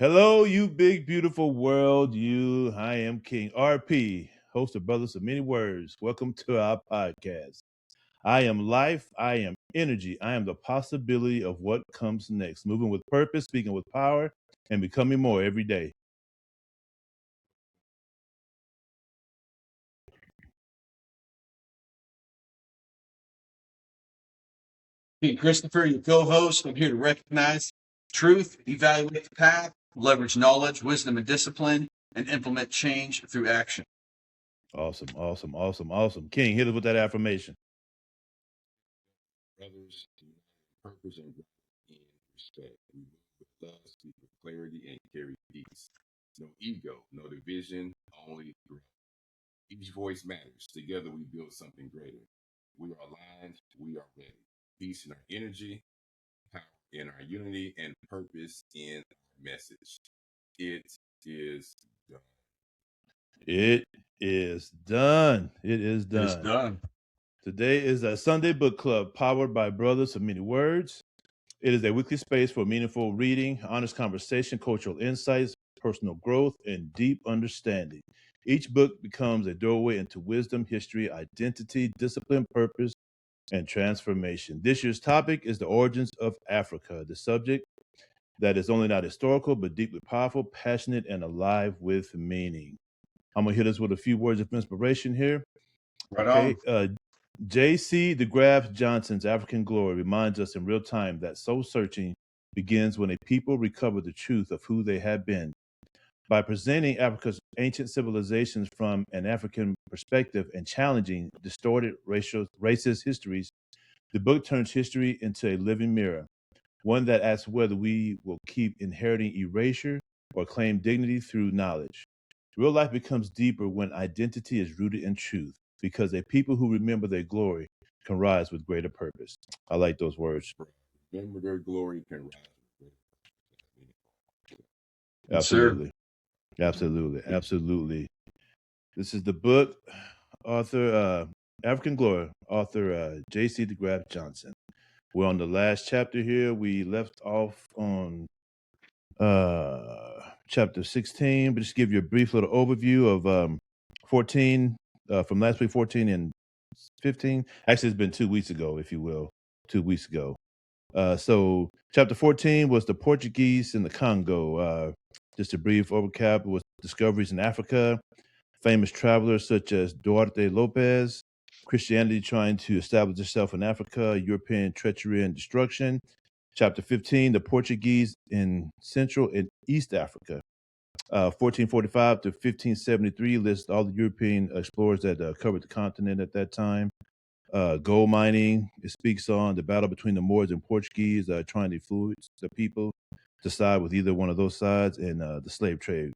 Hello, you big, beautiful world. I am King RP, host of Brothers of Many Words. Welcome to our podcast. I am life. I am energy. I am the possibility of what comes next. Moving with purpose, speaking with power, and becoming more every day. Hey, Christopher, your co-host. I'm here to recognize truth, evaluate the path, leverage knowledge, wisdom, and discipline, and implement change through action. Awesome. King, hit us with that affirmation. Brothers, purpose and respect. We move with love, speak with clarity, and carry peace. No ego, no division, only growth. Each voice matters. Together we build something greater. We are aligned, we are ready. Peace in our energy, power in our unity, and purpose in our message. It is done. It is done. It's done. Today is a Sunday book club powered by Brothers of Many Words. It is a weekly space for meaningful reading, honest conversation, cultural insights, personal growth, and deep understanding. Each book becomes a doorway into wisdom, history, identity, discipline, purpose, and transformation. This year's topic is the origins of Africa, the subject that is only not historical, but deeply powerful, passionate, and alive with meaning. I'm going to hit us with a few words of inspiration here. Right on. J.C. DeGraff Johnson's African Glory reminds us in real time that soul searching begins when a people recover the truth of who they have been. By presenting Africa's ancient civilizations from an African perspective and challenging distorted racist histories, the book turns history into a living mirror, one that asks whether we will keep inheriting erasure or claim dignity through knowledge. Real life becomes deeper when identity is rooted in truth, because a people who remember their glory can rise with greater purpose. I like those words. Remember their glory can rise. Absolutely. Absolutely. This is the book, author, African Glory, author J.C. DeGraff Johnson. We're on the last chapter here. We left off on chapter 16, but just give you a brief little overview of 14, from last week, 14 and 15. Actually, it's been 2 weeks ago, if you will, 2 weeks ago. So chapter 14 was the Portuguese in the Congo. Just a brief overcap was discoveries in Africa, famous travelers such as Duarte Lopez, Christianity trying to establish itself in Africa, European treachery and destruction. Chapter 15, the Portuguese in Central and East Africa. 1445 to 1573 lists all the European explorers that covered the continent at that time. Gold mining, it speaks on the battle between the Moors and Portuguese, trying to influence the people to side with either one of those sides, and the slave trade.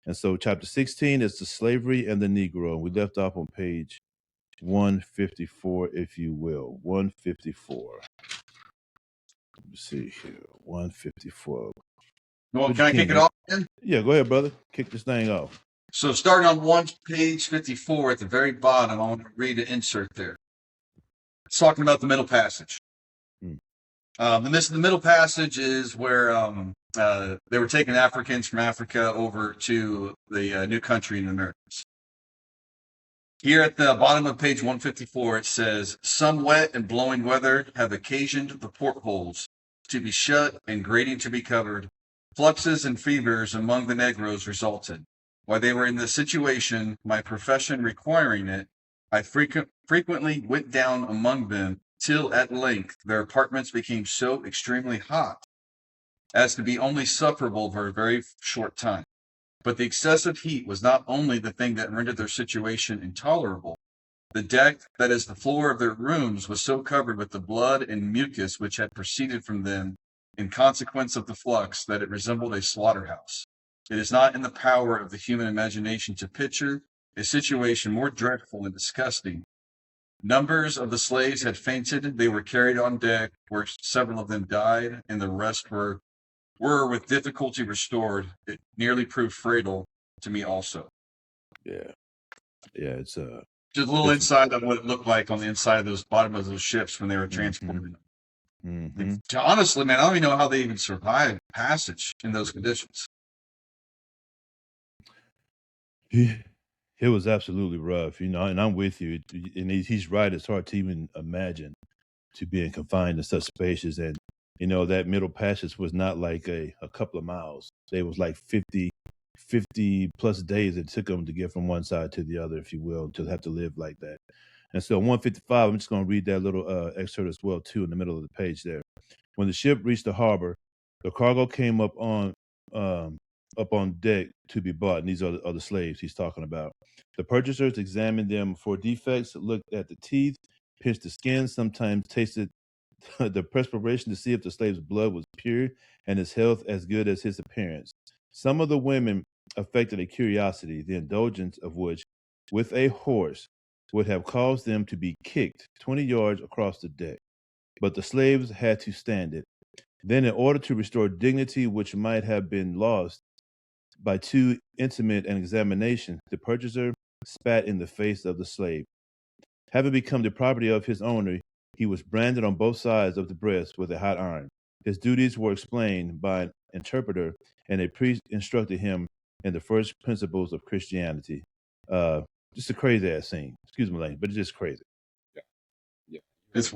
And so chapter 16 is the slavery and the Negro. We left off on page 154, if you will. 154. Let me see here. 154. Well, can I kick it off again? Yeah, go ahead, brother. Kick this thing off. So starting on page 54 at the very bottom, I want to read an insert there. It's talking about the middle passage. And the middle passage is where they were taking Africans from Africa over to the new country in the Americas. Here at the bottom of page 154, it says, "Some wet and blowing weather have occasioned the portholes to be shut and grating to be covered. Fluxes and fevers among the Negroes resulted. While they were in this situation, my profession requiring it, I frequently went down among them, till at length their apartments became so extremely hot as to be only sufferable for a very short time. But the excessive heat was not only the thing that rendered their situation intolerable. The deck, that is the floor of their rooms, was so covered with the blood and mucus which had proceeded from them in consequence of the flux, that it resembled a slaughterhouse. It is not in the power of the human imagination to picture a situation more dreadful and disgusting. Numbers of the slaves had fainted. They were carried on deck, where several of them died, and the rest were with difficulty restored. It nearly proved fatal to me also." Yeah, it's just a little insight on what it looked like on the inside of those bottom of those ships when they were transported. Mm-hmm. Honestly, man, I don't even know how they even survived passage in those conditions. It was absolutely rough, and I'm with you. And he's right. It's hard to even imagine to being confined in such spaces. And, that middle passage was not like a couple of miles. It was like 50 plus days it took them to get from one side to the other, if you will, to have to live like that. And so 155, I'm just going to read that little excerpt as well, too, in the middle of the page there. When the ship reached the harbor, the cargo came um, up on deck to be bought, and these are the slaves he's talking about. The purchasers examined them for defects, looked at the teeth, pinched the skin, sometimes tasted the perspiration to see if the slave's blood was pure and his health as good as his appearance. Some of the women affected a curiosity, the indulgence of which, with a horse, would have caused them to be kicked 20 yards across the deck. But the slaves had to stand it. Then, in order to restore dignity which might have been lost by too intimate an examination, the purchaser spat in the face of the slave. Having become the property of his owner, he was branded on both sides of the breast with a hot iron. His duties were explained by an interpreter, and a priest instructed him in the first principles of Christianity. Just a crazy ass scene. Excuse me, Lane, but it's just crazy. Yeah. Yeah. It's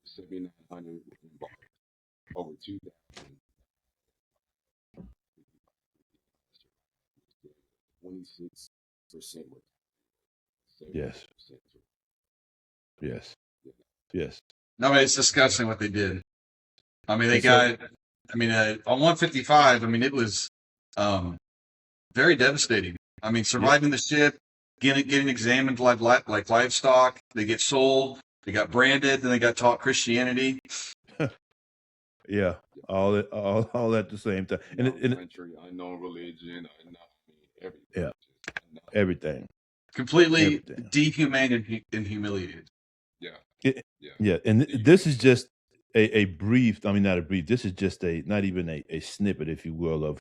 7,900 embarked, over 2,000. 26% were Yes. 7%. Yes. Yeah. Yes. no, it's disgusting what they did. I mean, they And so, got. I mean, on 155. I mean, it was very devastating. I mean, yeah, surviving the ship, getting examined like livestock. They get sold. They got branded. Then they got taught Christianity. yeah, all at the same time, Unknown country, unknown religion, everything. yeah, Just unknown. everything, Completely everything. dehumanized and humiliated. Yeah. It, Yeah. yeah, and this is just a brief. I mean, not a brief. This is just not even a snippet, if you will, of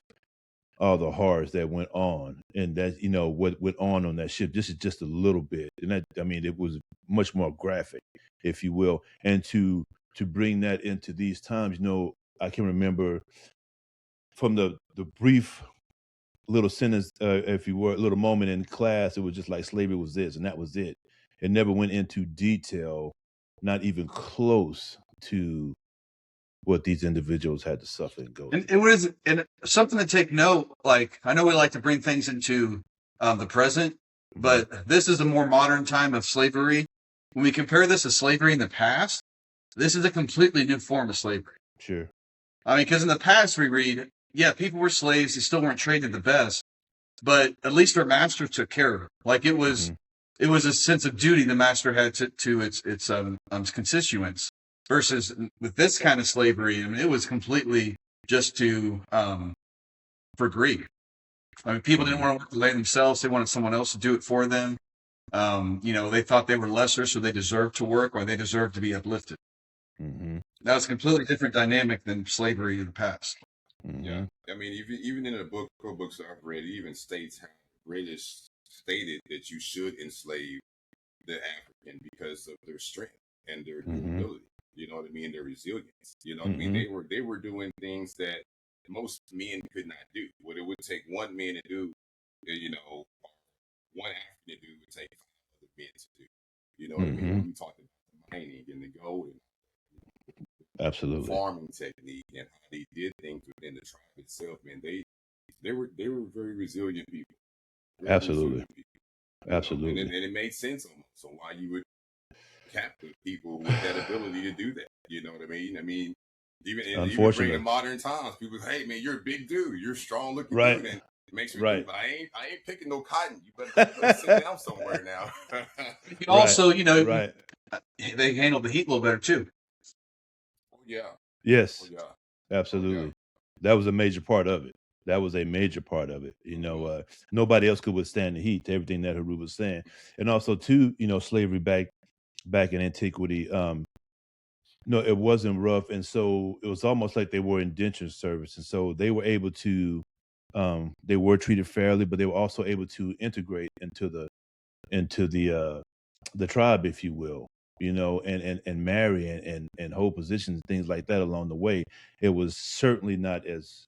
all the horrors that went on, and that what went on that ship. This is just a little bit, and that I mean, it was much more graphic, if you will, and to bring that into these times. I can remember from the brief little sentence, if you were, little moment in class, it was just like slavery was this, and that was it. It never went into detail, not even close to what these individuals had to suffer and go And through. it was and something to take note. Like I know we like to bring things into the present, Hmm. but this is a more modern time of slavery. When we compare this to slavery in the past, this is a completely new form of slavery. Sure. I mean, because in the past we read, yeah, people were slaves; they still weren't treated the best, but at least their master took care of them. Like Hmm. it was a sense of duty the master had to its constituents. Versus with this kind of slavery, I mean, it was completely just for greed. I mean, people didn't Hmm. want to work the land themselves; they wanted someone else to do it for them. They thought they were lesser, so they deserved to work or they deserved to be uplifted. Hmm. That was a completely different dynamic than slavery in the past. Yeah. Hmm. I mean, even in the books I've read, it even states how the British stated that you should enslave the African because of their strength and their Hmm. durability. You know what I mean? Their resilience. You know what I mean? Hmm. They were doing things that most men could not do. What it would take one man to do, or one African to do would take five other men to do. You know what I mean? Hmm. When we talk about the mining and the gold and the Absolutely. farming technique and how they did things within the tribe itself, man, they were very resilient people. Very Absolutely. resilient people. And Absolutely. it made sense almost. So why you would captive people with that ability to do that. You know what I mean? I mean, even bring in Unfortunately. modern times, people say, "Hey, man, you're a big dude. You're a strong looking Right. dude," and it makes me think, Right. but I ain't picking no cotton. You better sit down somewhere now. Right. Also, Right. they handled the heat a little better too. Oh yeah, oh Yes. yeah, oh yeah. Absolutely. That was a major part of it. That was a major part of it. Mm-hmm. Nobody else could withstand the heat. Everything that Haru was saying, and also too, slavery back in antiquity. No, it wasn't rough, and so it was almost like they were indentured service, and so they were able to, they were treated fairly, but they were also able to integrate into the the tribe, if you will, and marry and hold positions, things like that along the way. It was certainly not as,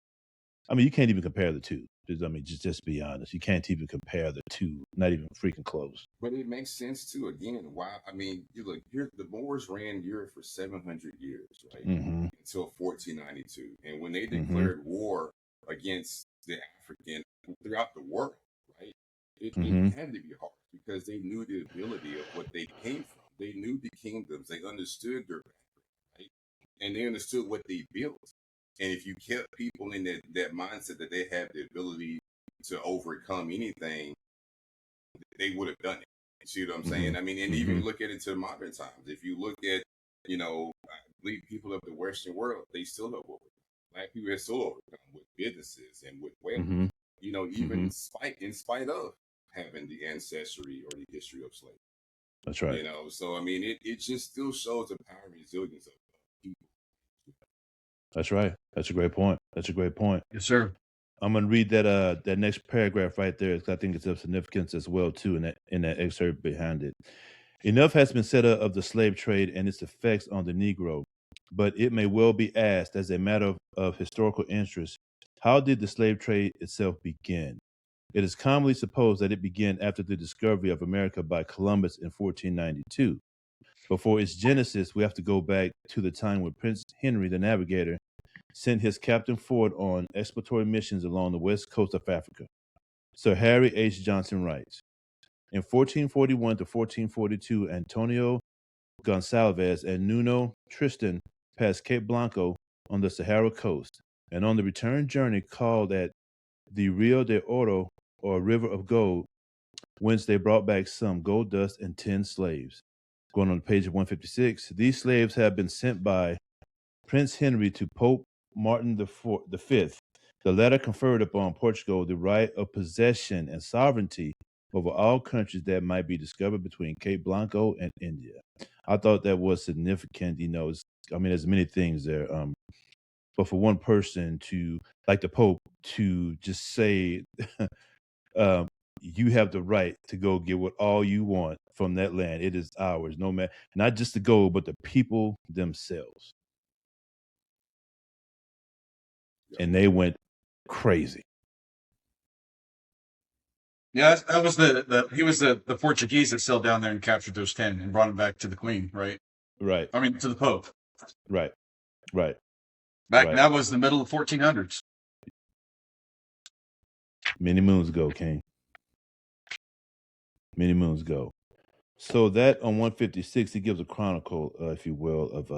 I mean, you can't even compare the two. I mean, just be honest. You can't even compare the two, not even freaking close. But it makes sense too. Again, why? I mean, you look here. The Moors ran Europe for 700 years, right, Mm-hmm. until 1492, and when they Mm-hmm. declared war against the African throughout the world, right, it Mm-hmm. had to be hard because they knew the ability of what they came from. They knew the kingdoms. They understood their background, right, and they understood what they built. And if you kept people in that mindset that they have the ability to overcome anything, they would have done it. You see what I'm saying? Mm-hmm. I mean, and even look at it to modern times. If you look at, I believe people of the Western world, they still have overcome. Black people have still overcome with businesses and with wealth. Mm-hmm. Even Mm-hmm. in spite of having the ancestry or the history of slavery. That's right. So I mean, it just still shows the power and resilience of people. That's right. That's a great point. That's a great point. Yes, sir. I'm gonna read that next paragraph right there, because I think it's of significance as well too in that excerpt behind it. Enough has been said of the slave trade and its effects on the Negro, but it may well be asked, as a matter of historical interest, how did the slave trade itself begin? It is commonly supposed that it began after the discovery of America by Columbus in 1492. But for its genesis, we have to go back to the time when Prince Henry the Navigator sent his Captain Ford on exploratory missions along the west coast of Africa. Sir Harry H. Johnson writes, in 1441 to 1442, Antonio Gonsalves and Nuno Tristan passed Cape Blanco on the Sahara coast, and on the return journey called at the Rio de Oro, or River of Gold, whence they brought back some gold dust and 10 slaves. Going on to page 156, these slaves have been sent by Prince Henry to Pope Martin V. The latter conferred upon Portugal the right of possession and sovereignty over all countries that might be discovered between Cape Blanco and India. I thought that was significant. There's many things there. But for one person to, like the Pope, to just say, you have the right to go get what all you want from that land. It is ours, no matter, not just the gold, but the people themselves. And they went crazy. Yeah, that was he was the Portuguese that sailed down there and captured those 10 and brought them back to the Queen, right? Right. I mean, to the Pope. Right. That was the middle of 1400s. Many moons ago, King. Many moons ago. So that on 156, he gives a chronicle, if you will, of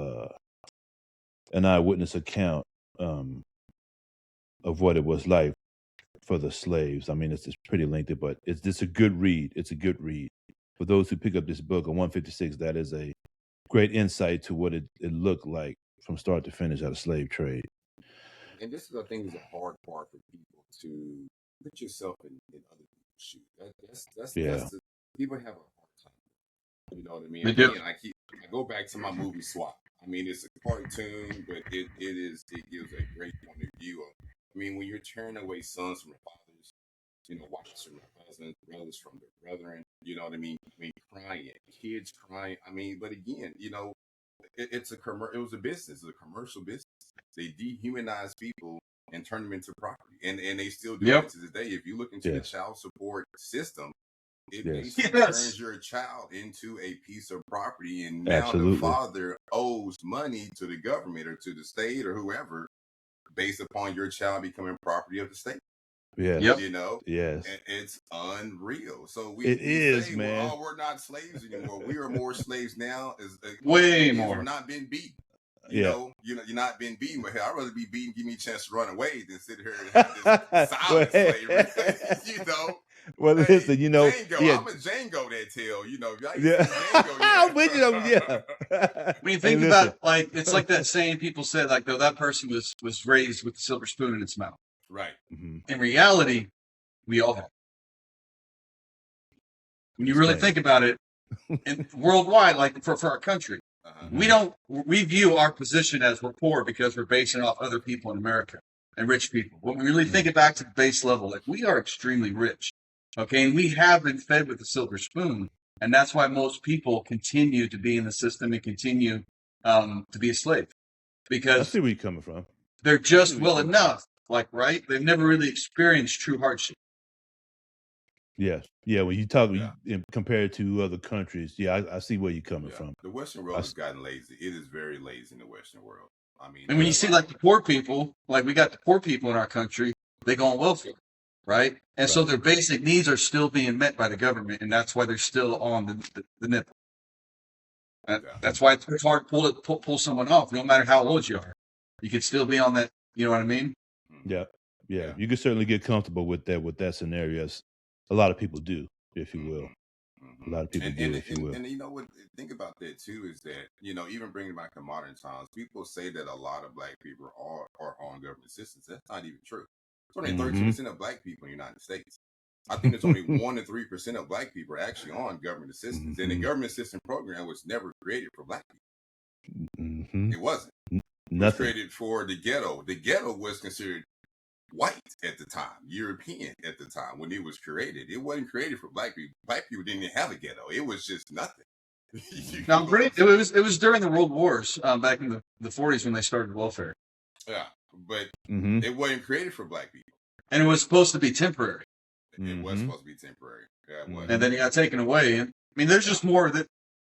an eyewitness account of what it was like for the slaves. I mean, it's pretty lengthy, but it's a good read. It's a good read. For those who pick up this book on 156, that is a great insight to what it looked like from start to finish out of slave trade. And this is, I think, is a hard part for people to put yourself in other people's shoes. That's people have a hard time. You know what I mean? Again, I go back to my movie Swap. I mean, it's a cartoon, but it gives a great point of view of, I mean, when you're turning away sons from their fathers, wives from their husbands, brothers from their brethren, you know what I mean? Crying, kids crying. I mean, but again, it was a business, it was a commercial business. They dehumanize people and turn them into property, and they still do it to this day. If you look into the child support system, it basically turns your child into a piece of property, and now the father owes money to the government or to the state or whoever based upon your child becoming property of the state. Yeah. Yes. And it's unreal. So we say, man. Well, we're not slaves anymore. We are more slaves now. Way more. We're not being beaten. You're not being beaten. But hey, I'd rather be beaten, give me a chance to run away than sit here and have this silent slavery. Well, listen, Django, I'm a Django that tell, I'm with you, When you think about, it's like that saying people said, that person was raised with a silver spoon in its mouth. Right. Mm-hmm. In reality, we all have. When you really think about it, and worldwide, for our country, we view our position as we're poor because we're basing off other people in America and rich people. When we really think it back to the base level, we are extremely rich. Okay, and we have been fed with a silver spoon, And that's why most people continue to be in the system and continue to be a slave. I Because see where you're coming from. they're just where you're well coming from. enough, like, right? They've never really experienced true hardship. Yeah. When you talk Yeah. compared to other countries, I see where you're coming Yeah. from. The Western world has gotten lazy. It is very lazy in the Western world. I mean, And when you see like the poor people, like we got the poor people in our country, they go on welfare, right? And so Right. their basic needs are still being met by the government, and that's why they're still on the nipple. That's why it's hard to pull someone off, no matter how old you are. You could still be on that. You know what I mean? Yeah. You can certainly get comfortable with that scenario. As a lot of people do, if you will. A lot of people do, if you will. And you know what? Think about that too. Is that even bringing back to modern times, people say that a lot of black people are on government assistance. That's not even true. There's only 13% of black people in the United States. I think there's only 1 to 3% of black people are actually on government assistance, and the government assistance program was never created for black people. It wasn't. It was created for the ghetto. The ghetto was considered white at the time, European at the time when it was created. It wasn't created for black people. Black people didn't even have a ghetto. It was just nothing. Now, it was during the World Wars, back in the 40s when they started welfare. Yeah, but it wasn't created for black people, and it was supposed to be temporary. It was supposed to be temporary. Yeah, it was. And then it got taken away. And I mean, there's just more that.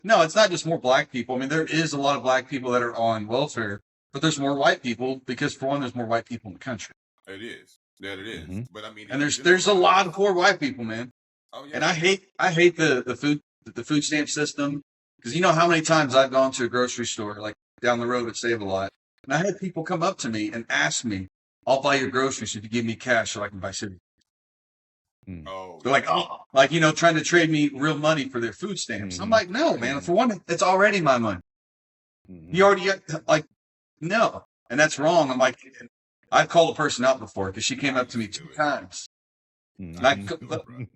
No, it's not just more black people. I mean, there is a lot of black people that are on welfare, but there's more white people because, for one, there's more white people in the country. It is. That it is. But I mean, and there's a lot of poor white people, man. Oh yeah. And I hate the food stamp system, because you know how many times I've gone to a grocery store like down the road at Save a Lot, and I had people come up to me and ask me, "I'll buy your groceries if you give me cash so I can buy cereal." Oh, they're like, trying to trade me real money for their food stamps. I'm like, no, man. For one, it's already my money. You already got, no, and that's wrong. I'm like, I've called a person out before because she came up to me 2 times. And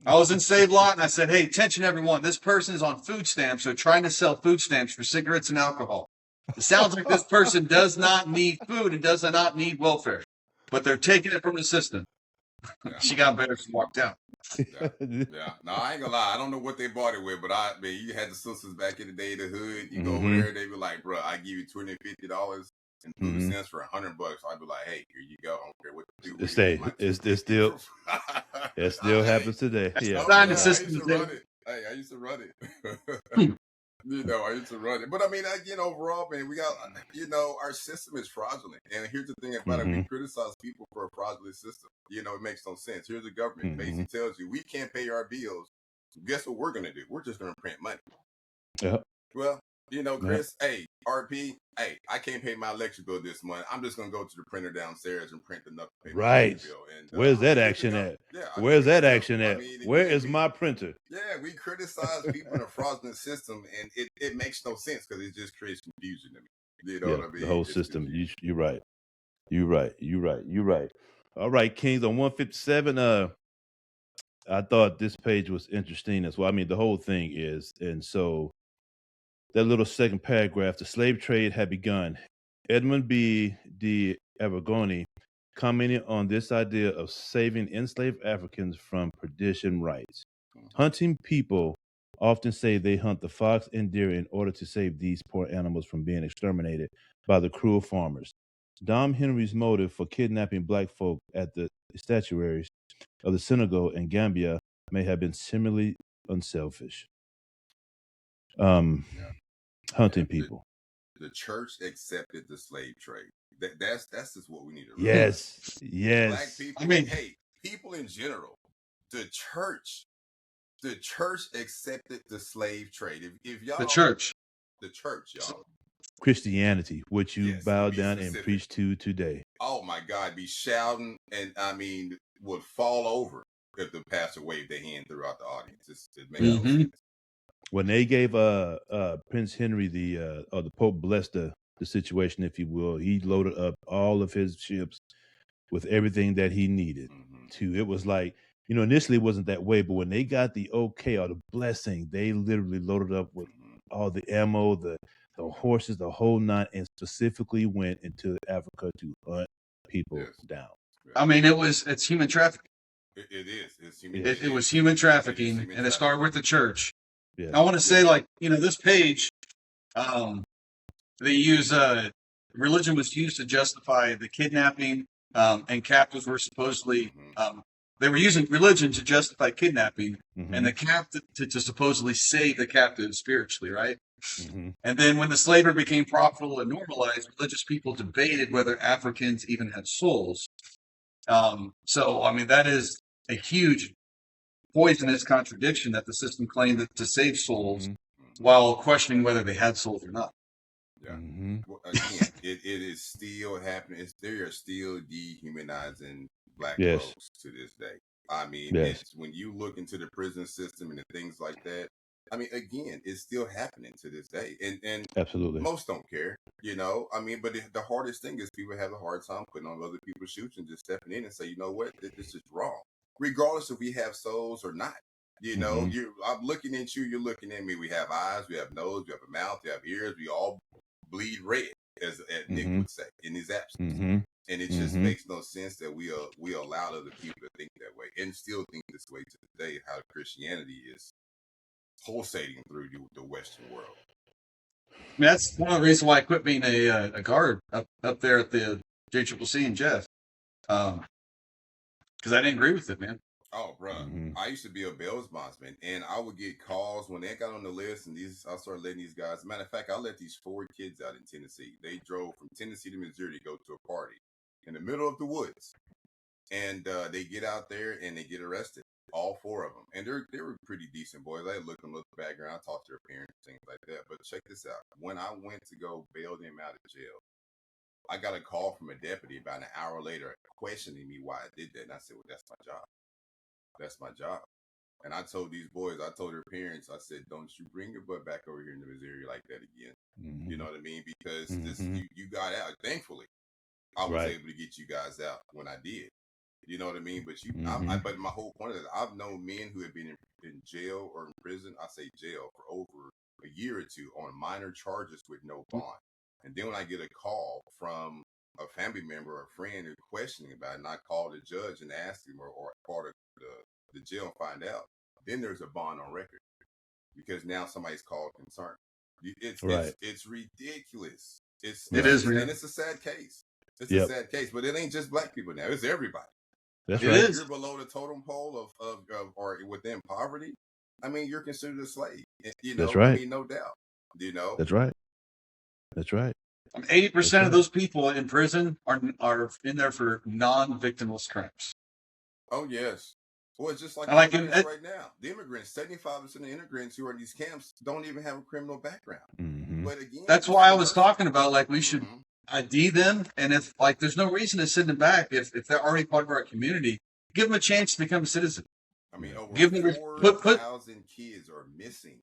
I was in Save Lot and I said, hey, attention everyone, this person is on food stamps. They're trying to sell food stamps for cigarettes and alcohol. It sounds like this person does not need food and does not need welfare, but they're taking it from the system. Yeah. She got embarrassed and walked out. Yeah. No, I ain't gonna lie. I don't know what they bought it with, but you had the sisters back in the day, the hood. You go over there, they be like, bro, I give you $250 and food stamps for $100. I'd be like, hey, here you go. I don't care what you do. It still happens today. Yeah. I used to run it. I used to run it. But I mean, overall, man, we got, our system is fraudulent. And here's the thing about it. We criticize people for a fraudulent system. It makes no sense. Here's the government basically tells you, we can't pay our bills. Guess what we're going to do? We're just going to print money. Yeah. Well, Chris, hey, RP, hey, I can't pay my electric bill this month. I'm just going to go to the printer downstairs and print enough to pay my electric bill. And, where's that action at? Yeah, where's that action at? Where is my printer? Yeah, we criticize people in a fraudulent system, and it makes no sense because it just creates confusion to me. You know what I mean? The whole system. You're right. You're right. All right, Kings, on 157, I thought this page was interesting as well. I mean, the whole thing is, and so that little second paragraph, the slave trade had begun. Edmund B. de Abergoni commented on this idea of saving enslaved Africans from perdition writes, hunting people often say they hunt the fox and deer in order to save these poor animals from being exterminated by the cruel farmers. Dom Henry's motive for kidnapping black folk at the statuaries of the synagogue in Gambia may have been similarly unselfish. Hunting people. The church accepted the slave trade. That's just what we need to realize. Yes. Black people. I mean, hey, people in general. The church accepted the slave trade. If y'all, the church, y'all. Christianity, which you bow down and preach to today. Oh my God, be shouting, and I mean, would fall over if the pastor waved their hand throughout the audience. It makes no sense. When they gave Prince Henry the Pope blessed the situation, if you will, he loaded up all of his ships with everything that he needed. It was like, initially it wasn't that way, but when they got the okay or the blessing, they literally loaded up with all the ammo, the horses, the whole nine, and specifically went into Africa to hunt people down. I mean, it's human trafficking. It is. It's human. It was human trafficking, and it started with the church. Yes. I want to say, like, this page, they use religion was used to justify the kidnapping, and captives were supposedly they were using religion to justify kidnapping, and the captive to supposedly save the captive spiritually, right? And then when the slavery became profitable and normalized, religious people debated whether Africans even had souls. So, I mean, that is a huge poisonous contradiction that the system claimed to save souls while questioning whether they had souls or not. Yeah. Well, again, it is still happening. They are still dehumanizing black folks to this day. I mean, it's when you look into the prison system and the things like that. I mean, again, it's still happening to this day, and absolutely most don't care, I mean, but the hardest thing is people have a hard time putting on other people's shoes and just stepping in and say, you know what, this is wrong, regardless if we have souls or not. I'm looking at you, you're looking at me. We have eyes, we have nose, we have a mouth, we have ears, we all bleed red, as Nick would say in his absence. And it just makes no sense that we allow other people to think that way and still think this way to today, how Christianity is pulsating through the Western world. I mean, that's one of the reasons why I quit being a guard up there at the JCCC and Jeff. Because I didn't agree with it, man. Oh, bro. I used to be a bail bondsman, and I would get calls when they got on the list, and I started letting these guys. Matter of fact, I let these 4 kids out in Tennessee. They drove from Tennessee to Missouri to go to a party in the middle of the woods, and they get out there and they get arrested. All 4 of them, and they were pretty decent boys. I looked them, looked the background, I talked to their parents, things like that. But check this out: when I went to go bail them out of jail, I got a call from a deputy about an hour later questioning me why I did that, and I said, "Well, that's my job. That's my job." And I told these boys, I told their parents, I said, "Don't you bring your butt back over here in Missouri like that again." You know what I mean? Because you got out. Thankfully, I was able to get you guys out when I did. You know what I mean? But but my whole point is, I've known men who have been in jail or in prison. I say jail for over a year or 2 on minor charges with no bond. And then when I get a call from a family member or a friend who's questioning about it, and I call the judge and ask him or part of the jail and find out, then there's a bond on record because now somebody's called concerned. It's ridiculous. It is, and it's a sad case. It's a sad case, but it ain't just black people now. It's everybody. That's right. If you're below the totem pole of or within poverty, I mean, you're considered a slave. That's right. I mean, no doubt. That's right. That's right. 80% of those people in prison are in there for non-victimless crimes. Oh yes. Well, it's just like immigrants right now. The immigrants, 75% of the immigrants who are in these camps don't even have a criminal background. But again, that's why I was talking about, like, we should ID them, and if, like, there's no reason to send them back if they're already part of our community, give them a chance to become a citizen. I mean, over 4,000 kids are missing.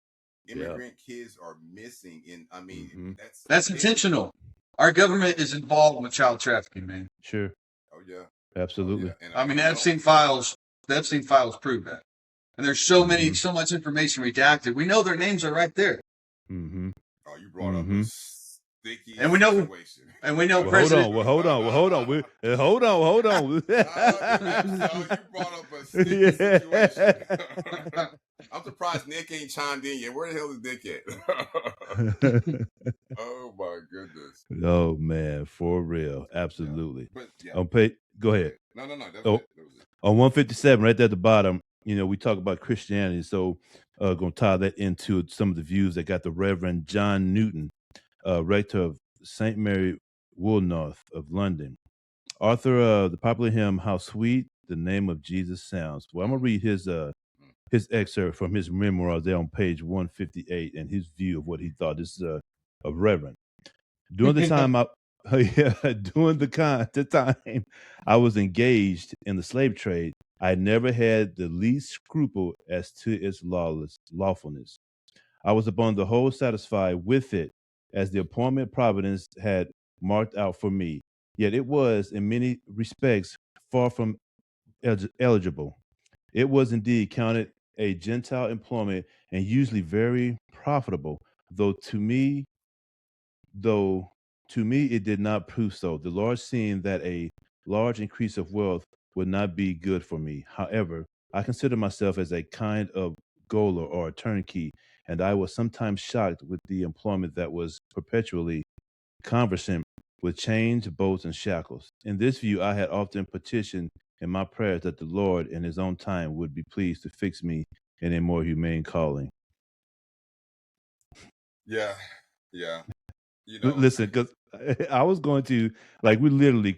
Immigrant kids are missing. I mean, that's intentional. Our government is involved with child trafficking, man. Sure. Oh yeah. Absolutely. Yeah. I mean, Epstein files prove that. And there's so much information redacted. We know their names are right there. Oh, you brought up a sticky and we know situation. And we know Hold on. Hold on. You brought up a sticky situation. I'm surprised Nick ain't chimed in yet. Where the hell is Nick at? Oh my goodness. Oh man, for real. Absolutely. Yeah. Go ahead. No. That was it. On 157, right there at the bottom, we talk about Christianity. So gonna tie that into some of the views that got the Reverend John Newton, rector of St. Mary Woolnoth of London, author of the popular hymn "How Sweet the Name of Jesus Sounds." Well, I'm gonna read his excerpt from his memoir there on page 158 and his view of what he thought. This is a Reverend. During the time I was engaged in the slave trade, I never had the least scruple as to its lawfulness. I was upon the whole satisfied with it, as the appointment Providence had marked out for me. Yet it was, in many respects, far from eligible. It was indeed counted a Gentile employment and usually very profitable, though to me it did not prove so. The Lord, seeing that a large increase of wealth would not be good for me. However, I consider myself as a kind of gaoler or a turnkey, and I was sometimes shocked with the employment that was perpetually conversant with chains, bolts, and shackles. In this view, I had often petitioned in my prayers that the Lord, in His own time, would be pleased to fix me in a more humane calling. Yeah, yeah. You know, Listen, because I was going to, like, we literally,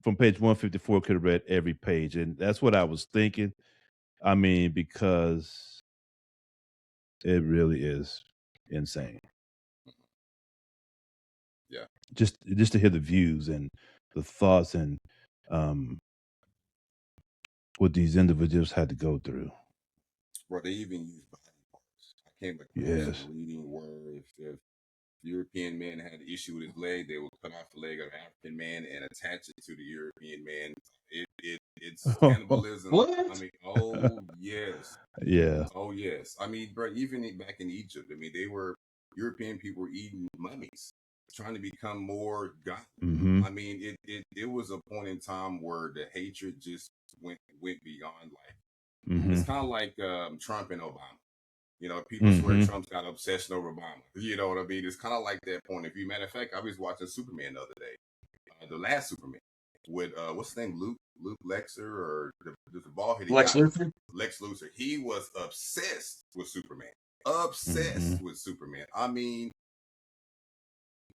from page 154, could have read every page, and that's what I was thinking. I mean, because it really is insane. yeah. Just to hear the views and the thoughts and what these individuals had to go through. Bro, they even use body parts. I came across Yes. some reading where if European man had an issue with his leg, they would cut off the leg of an African man and attach it to the European man. It's cannibalism. What? I mean, oh yes. Yeah. Oh yes. I mean, bro, even back in Egypt, I mean, European people were eating mummies, trying to become more godly. Mm-hmm. I mean, it was a point in time where the hatred just went beyond life. Mm-hmm. It's kind of like Trump and Obama. You know, people swear Trump's got an obsession over Obama. You know what I mean? It's kind of like that point of view. Matter of fact, I was watching Superman the other day, the last Superman with what's his name, Luke Lexer, or the bald headed Lex Luthor. Lex Luthor. He was obsessed with Superman. Obsessed with Superman. I mean,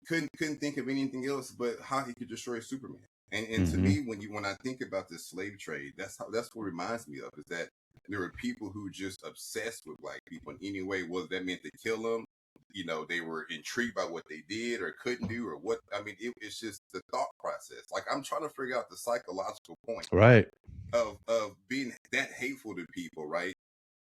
couldn't think of anything else but how he could destroy Superman. And to me, when I think about the slave trade, that's what reminds me of, is that there were people who just obsessed with black people in any way. Was that meant to kill them? You know, they were intrigued by what they did or couldn't do, or what. I mean, it's just the thought process. Like, I'm trying to figure out the psychological point, right, of being that hateful to people, right?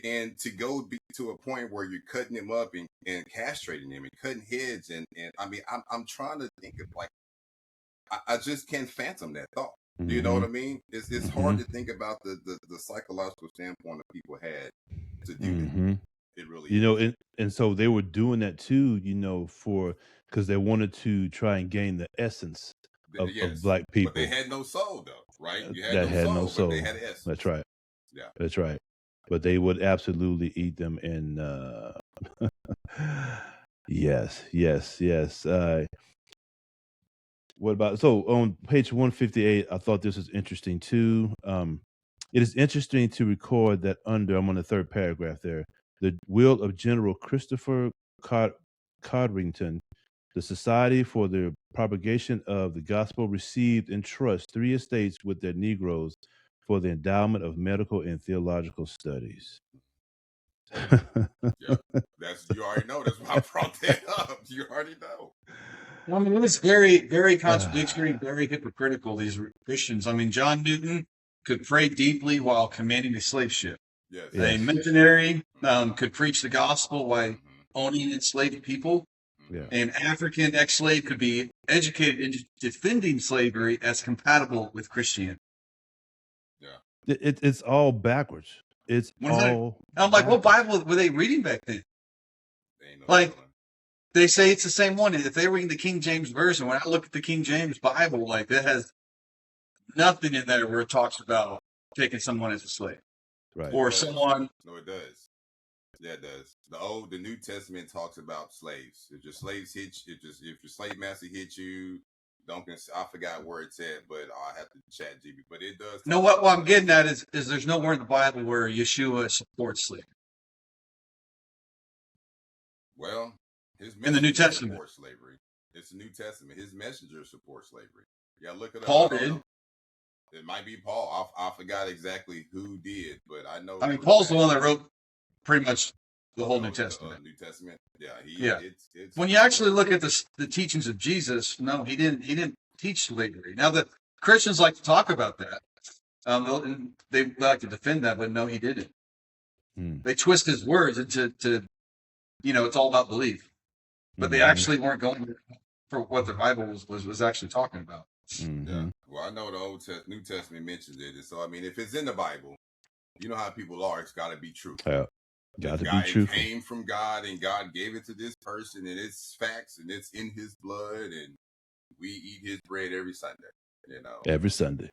And to go to a point where you're cutting them up and castrating them and cutting heads, and I mean, I'm trying to think of, like, I just can't fathom that thought. Do you know what I mean? It's hard to think about the psychological standpoint that people had to do that. It really is. You know, and so they were doing that too, you know, because they wanted to try and gain the essence of black people. But they had no soul, though, right? You that had no soul. But they had essence. That's right. Yeah. That's right. But they would absolutely eat them in yes. What about, so on page 158, I thought this was interesting too. It is interesting to record that under, I'm on the third paragraph there, the will of General Christopher Codrington, the Society for the Propagation of the Gospel received in trust 3 estates with their Negroes for the endowment of medical and theological studies. Yeah, you already know. That's why I brought that up. You already know. I mean, it's very, very contradictory, very hypocritical, these Christians. I mean, John Newton could pray deeply while commanding a slave ship. Yes. A missionary could preach the gospel while owning enslaved people. Yeah. An African ex-slave could be educated into defending slavery as compatible with Christianity. Yeah. It's all backwards. It's all I'm like, what Bible were they reading back then? Like, they say it's the same one. If they were reading the King James Version, when I look at the King James Bible, like, that has nothing in there where it talks about taking someone as a slave. Right. Or someone. No, it does. Yeah, it does. The New Testament talks about slaves. If your slaves hit you, if your slave master hit you, I forgot where it's at, but I have to chat GB. But it does. No, what I'm getting at is there's nowhere in the Bible where Yeshua supports slavery. Well, his in the New Testament supports slavery. It's the New Testament. His messengers support slavery. Yeah, look it up. Paul did. It might be Paul. I forgot exactly who did, but I know. I mean, Paul's the one that wrote pretty much the whole New Testament. New Testament. Yeah. It's when you actually look at the teachings of Jesus, no, he didn't teach slavery. Now, the Christians like to talk about that. They like to defend that, but no, he didn't. They twist his words into it's all about belief. But they actually weren't going for what the Bible was actually talking about. Yeah. Well, I know the New Testament mentions it. And so, I mean, if it's in the Bible, you know how people are. It's got to be true. Yeah. Got to be true. It came from God, and God gave it to this person, and it's facts, and it's in his blood, and we eat his bread every Sunday. You know, every Sunday,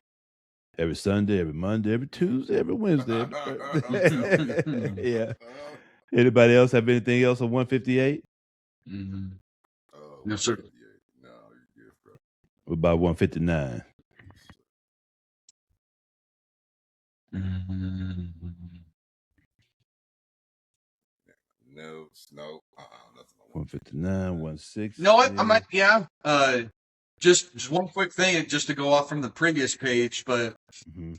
every Monday, every Tuesday, every Wednesday. Yeah. Anybody else have anything else on 158? Mm-hmm. Oh, No, sir. 158. No, you're good, bro. What about 159? No, nothing on 159, 160. No, I might, yeah. Just one quick thing, just to go off from the previous page, but Mhm.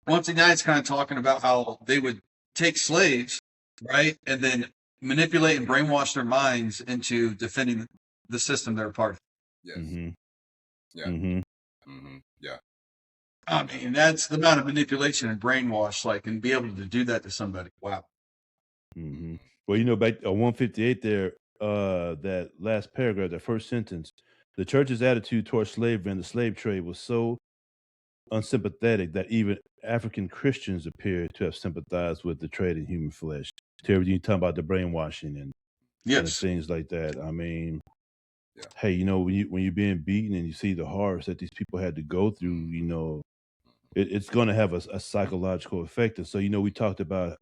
159 is kind of talking about how they would take slaves, right, and then manipulate and brainwash their minds into defending the system they're a part of. Yes. Mm-hmm. Yeah. Mm-hmm. Mm-hmm. Yeah. I mean, that's the amount of manipulation and brainwash, like, and be able to do that to somebody. Wow. Mm-hmm. Well, you know, back on 158 there, that last paragraph, that first sentence, the church's attitude towards slavery and the slave trade was so unsympathetic that even African Christians appear to have sympathized with the trade in human flesh. Terry, you talking about the brainwashing and Yes. things like that. I mean, Yeah. hey, you know, when you're being beaten and you see the horrors that these people had to go through, you know, it's going to have a psychological effect. And so, you know, we talked about,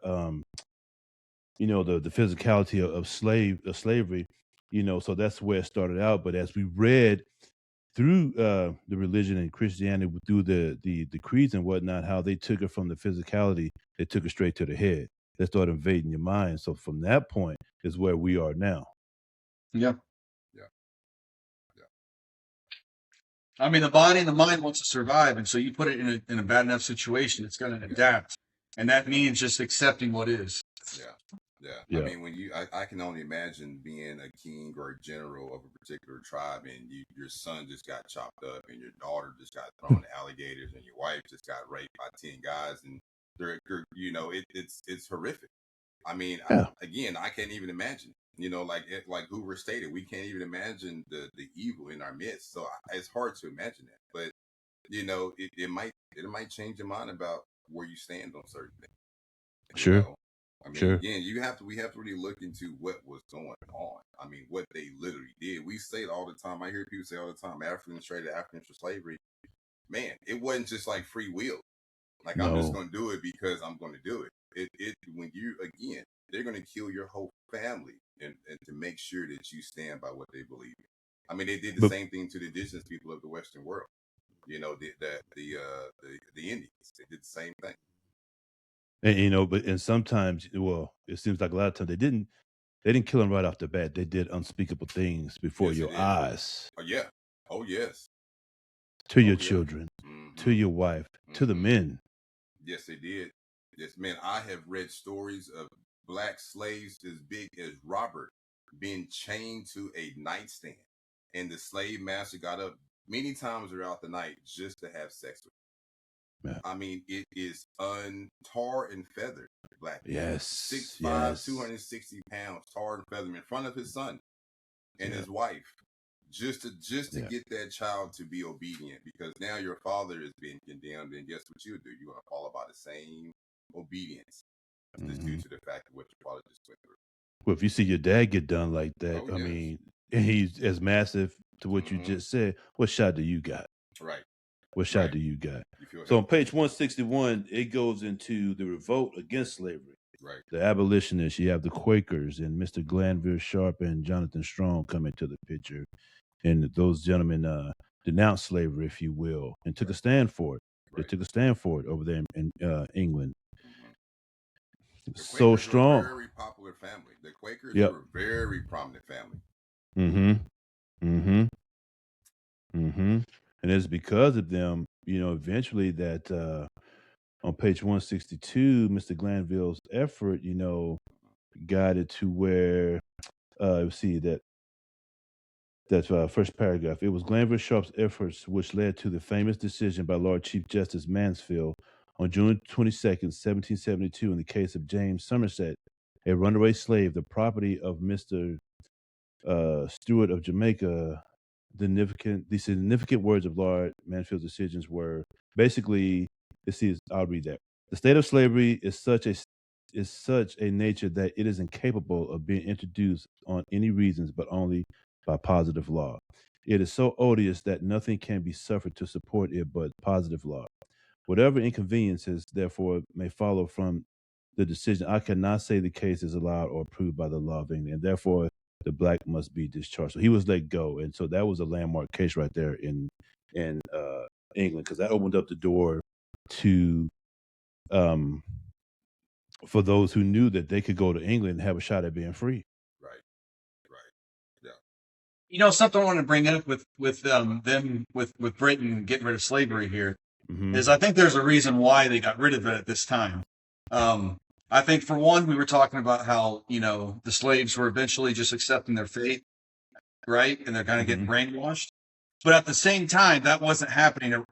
you know, the physicality of slavery, you know, so that's where it started out. But as we read through the religion and Christianity, through the creeds and whatnot, how they took it from the physicality, they took it straight to the head. They started invading your mind. So from that point is where we are now. Yeah. Yeah. Yeah. I mean, the body and the mind wants to survive, and so you put it in a bad enough situation, it's going to adapt, and that means just accepting what is. Yeah. Yeah. Yeah. I mean, I can only imagine being a king or a general of a particular tribe, and your son just got chopped up, and your daughter just got thrown to alligators, and your wife just got raped by 10 guys, and you know, it's horrific. I mean, Yeah. again, I can't even imagine. You know, like Hoover stated, we can't even imagine the evil in our midst. So it's hard to imagine that. But you know, it might change your mind about where you stand on certain things. You Sure. know, I mean, Sure. again, we have to really look into what was going on. I mean, what they literally did. We say it all the time. I hear people say all the time, Africans traded Africans for slavery. Man, it wasn't just like free will. Like I'm just No. going to do it because I'm going to do it. When you again, they're going to kill your whole family and to make sure that you stand by what they believe in. I mean, they did the But same thing to the indigenous people of the Western world. You know, the Indians, they did the same thing. and, you know, but and sometimes, well, it seems like a lot of times they didn't kill him right off the bat. They did unspeakable things before Yes, they your did. eyes, Oh yeah. Oh yes. to your Oh yeah. children, to Mm-hmm. your wife, to the Mm-hmm. men. Yes, they did. Yes, man. I have read stories of black slaves as big as Robert being chained to a nightstand, and the slave master got up many times throughout the night just to have sex with him. Yeah. I mean, it is tar and feathered black man. Yes. 6'5", Yes. 260 pounds, tar and feathered in front of his son and Yeah. his wife, just to Yeah. get that child to be obedient, because now your father is being condemned, and guess what you do? You're going to follow by the same obedience, just due Mhm. to the fact of what your father just went through. Well, if you see your dad get done like that, Oh I yes. mean, and he's as massive to what you Mhm. just said. What shot do you got? Right. What shot Right. do you got? You feel So on helpless. page 161, it goes into the revolt against slavery. Right. The abolitionists, you have the Quakers and Mr. Glanville Sharp and Jonathan Strong come into the picture. And those gentlemen denounced slavery, if you will, and took a Right. stand for it. They Right. took a stand for it over there in England. Mhm. The So Quakers were a strong. very popular family. The Quakers Yep. were a very prominent family. Mm-hmm. Mm-hmm. Mm-hmm. And it's because of them, you know, eventually that on page 162, Mr. Glanville's effort, you know, got it to where let's see that's first paragraph. It was Glanville Sharp's efforts which led to the famous decision by Lord Chief Justice Mansfield on June 22nd, 1772, in the case of James Somerset, a runaway slave, the property of Mr. Stewart of Jamaica. The significant words of Lord Mansfield's decisions were basically, I'll read that. The state of slavery is such a nature that it is incapable of being introduced on any reasons but only by positive law. It is so odious that nothing can be suffered to support it but positive law. Whatever inconveniences, therefore, may follow from the decision, I cannot say the case is allowed or approved by the law of England, and therefore the black must be discharged. So he was let go, and so that was a landmark case right there in England, because that opened up the door to for those who knew that they could go to England and have a shot at being free. Right. Yeah. You know, something I want to bring up with Britain getting rid of slavery here is I think there's a reason why they got rid of it at this time. I think for one, we were talking about how, you know, the slaves were eventually just accepting their fate, right? And they're kind of getting brainwashed. But at the same time, that wasn't happening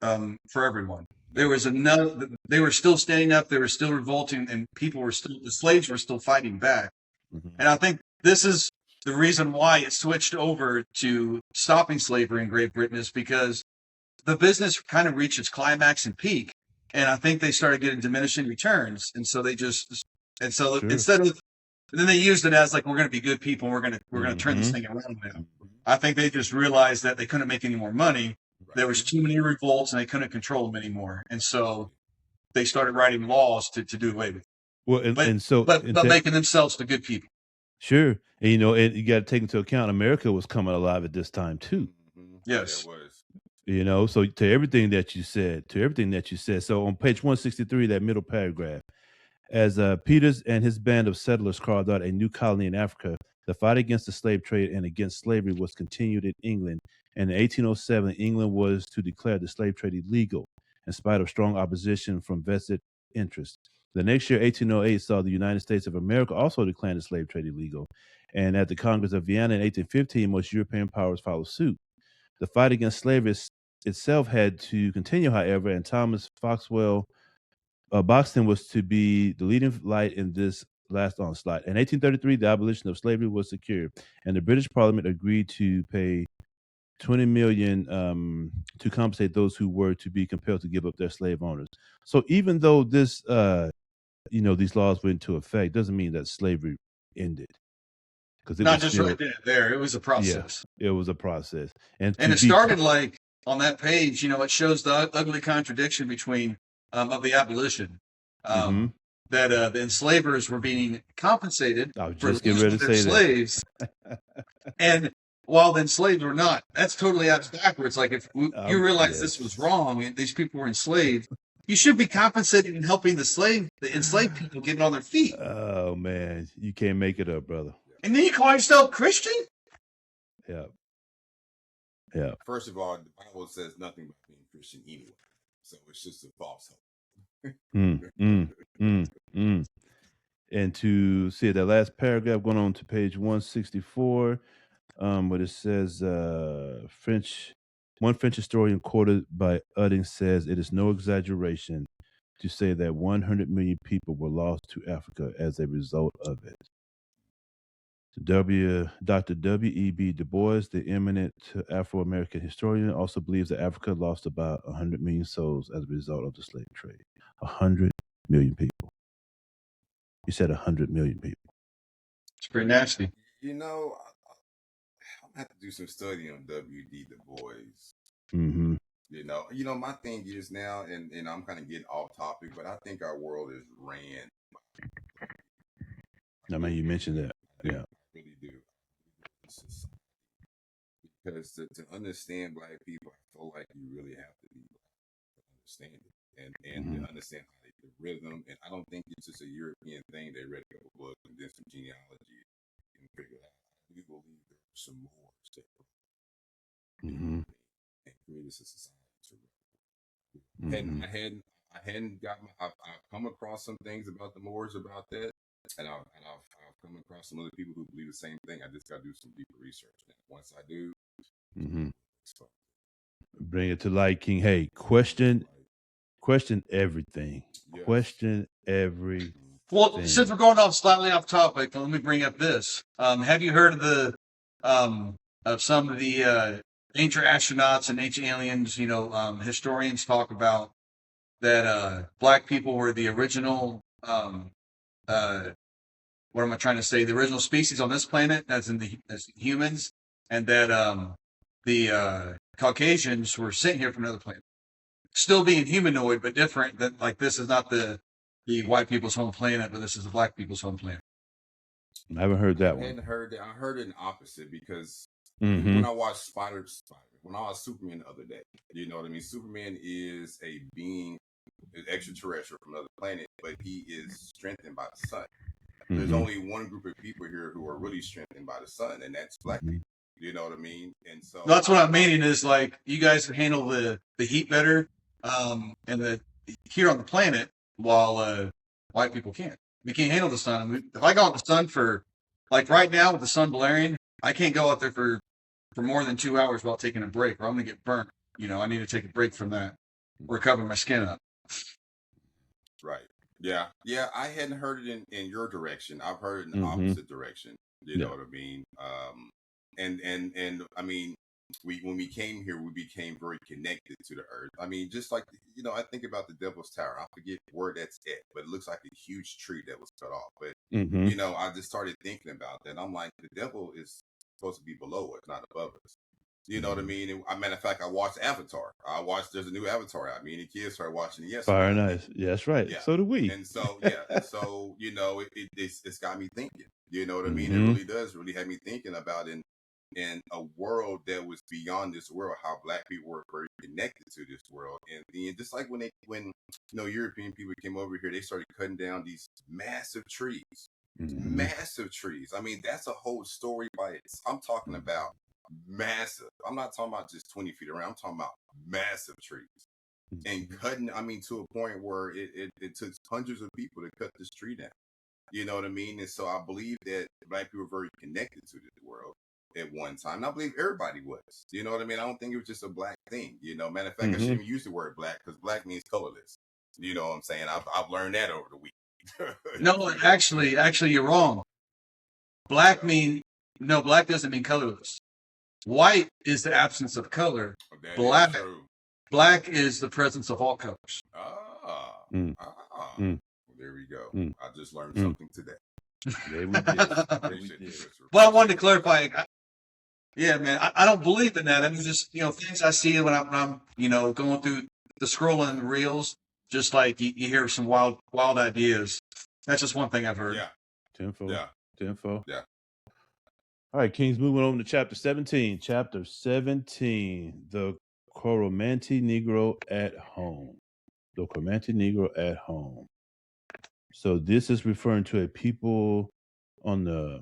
for everyone. There was they were still standing up, they were still revolting, and the slaves were still fighting back. And I think this is the reason why it switched over to stopping slavery in Great Britain, is because the business kind of reached its climax and peak. And I think they started getting diminishing returns. And so instead of, then they used it as like, we're going to be good people, and we're going to turn this thing around now. I think they just realized that they couldn't make any more money. There was too many revolts and they couldn't control them anymore. And so they started writing laws to do away with it. Well, but making themselves the good people. Sure. And, you know, and you got to take into account America was coming alive at this time too. Yes. Yeah, it was. You know, so to everything that you said. So on page 163, that middle paragraph, as Peters and his band of settlers carved out a new colony in Africa, the fight against the slave trade and against slavery was continued in England. And in 1807, England was to declare the slave trade illegal, in spite of strong opposition from vested interests. The next year, 1808, saw the United States of America also declare the slave trade illegal. And at the Congress of Vienna in 1815, most European powers followed suit. The fight against slavery itself had to continue, however, and Thomas Foxwell Boxton was to be the leading light in this last onslaught. In 1833, the abolition of slavery was secured, and the British Parliament agreed to pay $20 million to compensate those who were to be compelled to give up their slave owners. So even though this, these laws went into effect, doesn't mean that slavery ended. Because not just right there. It was a process. Yeah, it was a process, and it started like on that page. You know, it shows the ugly contradiction between of the abolition. That the enslavers were being compensated for losing their slaves, and while the enslaved were not. That's totally backwards. Like if you realize this was wrong and these people were enslaved, you should be compensated and helping the enslaved people get on their feet. Oh man, you can't make it up, brother. And then you call yourself Christian? Yeah. First of all, the Bible says nothing about being Christian anyway, so it's just a false hope. And to see that last paragraph going on to page 164, but it says one French historian quoted by Udding says it is no exaggeration to say that 100 million people were lost to Africa as a result of it. Dr. W.E.B. Du Bois, the eminent Afro-American historian, also believes that Africa lost about 100 million souls as a result of the slave trade. 100 million people. He said 100 million people. It's pretty nasty. You know, I have to do some study on W.D. Du Bois. You know, my thing is now, and I'm kind of getting off topic, but I think our world is ran. I mean, you mentioned that. Yeah. I really do. Because to understand Black people, I feel like you really have to be Black to understand it and to understand how the rhythm. And I don't think it's just a European thing. They read a couple books and did some genealogy and figured out. I do believe there were some more and created a society. I hadn't I've come across some things about the Moors about that. And I've come across some other people who believe the same thing. I just got to do some deeper research. And once I do, bring it to light, King. Hey, question everything. Yes. Question everything. Well, since we're going slightly off topic, let me bring up this. Have you heard of of some of the ancient astronauts and ancient aliens? You know, historians talk about that Black people were the original. What am I trying to say? The original species on this planet, as humans, and that the Caucasians were sent here from another planet, still being humanoid but different. That like this is not the the white people's home planet, but this is the black people's home planet. I haven't heard that I one. hadn't heard that. I heard it in opposite because Mm-hmm. when I watched when I watched Superman the other day, you know what I mean? Superman is a being, extraterrestrial from another planet, but he is strengthened by the sun. There's Mm-hmm. only one group of people here who are really strengthened by the sun, and that's black Mm-hmm. people. You know what I mean? And so That's what I'm meaning is like you guys handle the heat better, and the here on the planet, while white people can't. We can't handle the sun. I mean, if I go out in the sun for like right now with the sun blaring, I can't go out there for more than 2 hours without taking a break, or I'm gonna get burnt. You know, I need to take a break from that, or cover my skin up. right. Yeah. Yeah. I hadn't heard it in your direction. I've heard it in the Mm-hmm. opposite direction. You know what I mean? And I mean, when we came here, we became very connected to the earth. I mean, just like, you know, I think about the Devil's Tower. I forget where that's at, but it looks like a huge tree that was cut off. But Mm-hmm. you know, I just started thinking about that. I'm like, the devil is supposed to be below us, not above us. You know what I mean? And, a matter of fact, I watched Avatar. There's a new Avatar out. Me and the kids started watching it yesterday. Fire nice. Yeah, that's right. Yeah. So do we. And so, yeah. And so, you know, it's got me thinking. You know what I mean? It Mm-hmm. really does really have me thinking about in a world that was beyond this world, how black people were very connected to this world. And just like when you know, European people came over here, they started cutting down these massive trees. Mm-hmm. Massive trees. I mean, that's a whole story by it. I'm talking about massive. I'm not talking about just 20 feet around. I'm talking about massive trees. And cutting, I mean, to a point where it took hundreds of people to cut this tree down. You know what I mean? And so I believe that black people were very connected to this world at one time. And I believe everybody was. You know what I mean? I don't think it was just a black thing. You know, matter of fact, I shouldn't even use the word black because black means colorless. You know what I'm saying? I've learned that over the week. No, actually, you're wrong. Black doesn't mean colorless. White is the absence of color. Black is the presence of all colors. There we go. I just learned something today. There we did. Well, I wanted to clarify. Yeah, man, I don't believe in that. I mean, just things I see when I'm going through the scrolling reels. Just like you hear some wild ideas. That's just one thing I've heard. Yeah. Tenfold. Yeah. Tenfold. Yeah. All right, Kings, moving on to chapter 17. Chapter 17, the Coromante Negro at home. The Coromante Negro at home. So this is referring to a people on the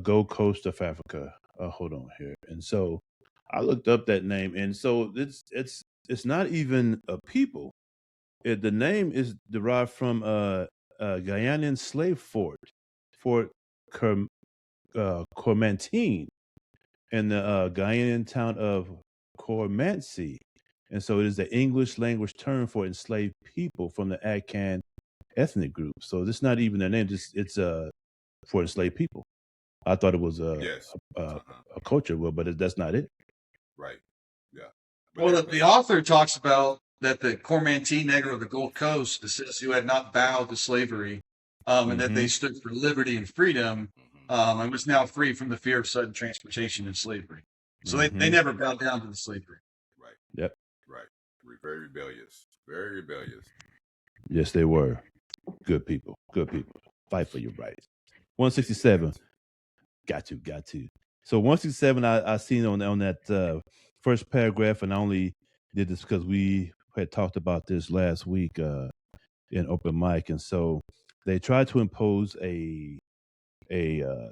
Gold Coast of Africa. Hold on here. And so I looked up that name, and so it's not even a people. The name is derived from a Guyanan slave fort, Fort Coromantine, in the Guyanan town of Coromantse. And so it is the English language term for enslaved people from the Akan ethnic group. So it's not even their name; it's for enslaved people. I thought it was a culture, but that's not it. Right. Yeah. Well, the author talks about that the Coromante Negro of the Gold Coast, it says, who had not bowed to slavery, and that they stood for liberty and freedom, and was now free from the fear of sudden transportation and slavery. So they never bowed down to the slavery. Right. Yep. Right. Very rebellious. Very rebellious. Yes, they were. Good people. Good people. Fight for your rights. 167. Got to. So 167, I seen on that first paragraph, and I only did this because we had talked about this last week in open mic, and so they tried to impose a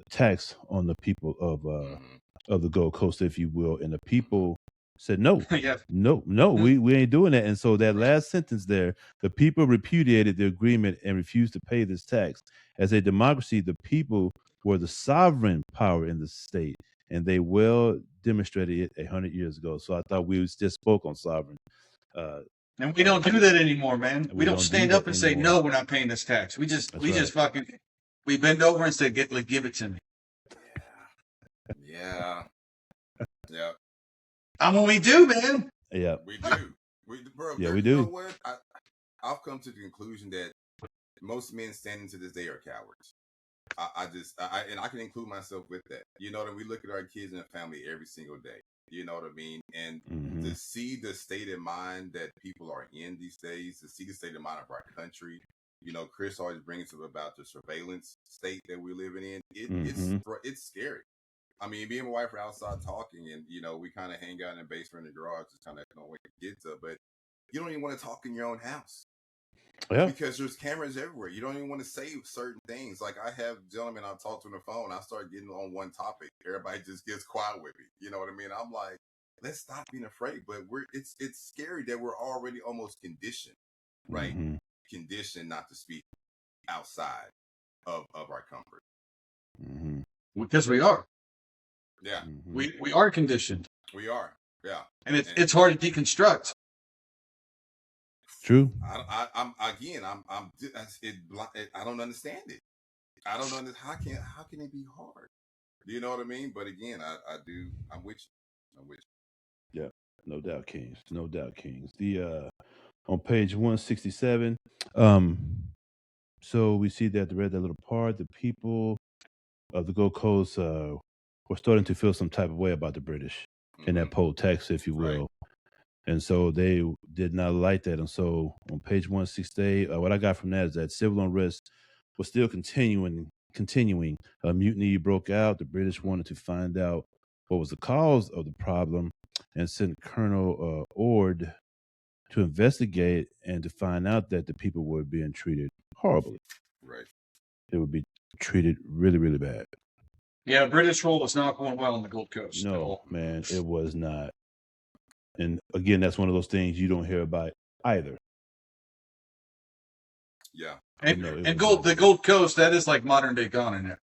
tax on the people of the Gold Coast, if you will, and the people said no, we ain't doing that. And so that last sentence there, the people repudiated the agreement and refused to pay this tax. As a democracy, the people were the sovereign power in the state, and they well demonstrated it 100 years ago. So I thought we just spoke on sovereign. And we don't do that anymore, man. We don't stand up and say, anymore. no, we're not paying this tax. We just fucking, we bend over and say, give it to me. Yeah. Yeah. I mean, we do, man. Yeah. We do. Yeah, we do. You know what? I've come to the conclusion that most men standing to this day are cowards. And I can include myself with that. You know what I mean? We look at our kids and family every single day. You know what I mean? And to see the state of mind that people are in these days, to see the state of mind of our country, You know, Chris always brings up about the surveillance state that we're living in. It's scary. I mean, me and my wife are outside talking, and you know, we kind of hang out in the basement in the garage, just kind of wake the kids up. But you don't even want to talk in your own house. Yeah. Because there's cameras everywhere. You don't even want to say certain things. Like I have gentlemen I talk to on the phone. I start getting on one topic. Everybody just gets quiet with me. You know what I mean? I'm like, let's stop being afraid. But it's scary that we're already almost conditioned, right? Mm-hmm. Conditioned not to speak outside of our comfort. Mm-hmm. Because we are. Yeah. Mm-hmm. We are conditioned. We are. Yeah. And it's hard to deconstruct. True. I don't understand it. I don't understand how can it be hard? Do you know what I mean? But again, I do. I'm with you. Yeah, no doubt, Kings. No doubt, Kings. The on page 167, so we see that read that little part. The people of the Gold Coast were starting to feel some type of way about the British in that poll text, if you will. Right. And so they did not like that. And so on page 168, what I got from that is that civil unrest was still continuing. A mutiny broke out. The British wanted to find out what was the cause of the problem and sent Colonel Ord to investigate and to find out that the people were being treated horribly. Right. They would be treated really, really bad. Yeah, British rule was not going well on the Gold Coast. No, man, it was not. And again, that's one of those things you don't hear about either. Yeah. And, No, the Gold Coast, that is like modern day Ghana now,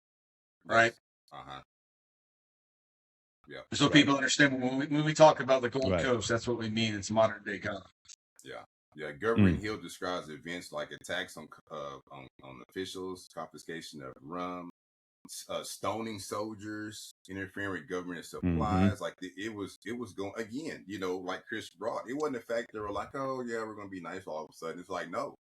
right? Yeah. So people understand when we talk about the Gold Right. Coast, that's what we mean. It's modern day Ghana. Yeah. Yeah. Governor Hill describes events like attacks on officials, confiscation of rum, stoning soldiers, interfering with government supplies. Like it was going again. You know, like Chris brought. It wasn't the fact they were like, oh yeah, we're gonna be nice all of a sudden. It's like no.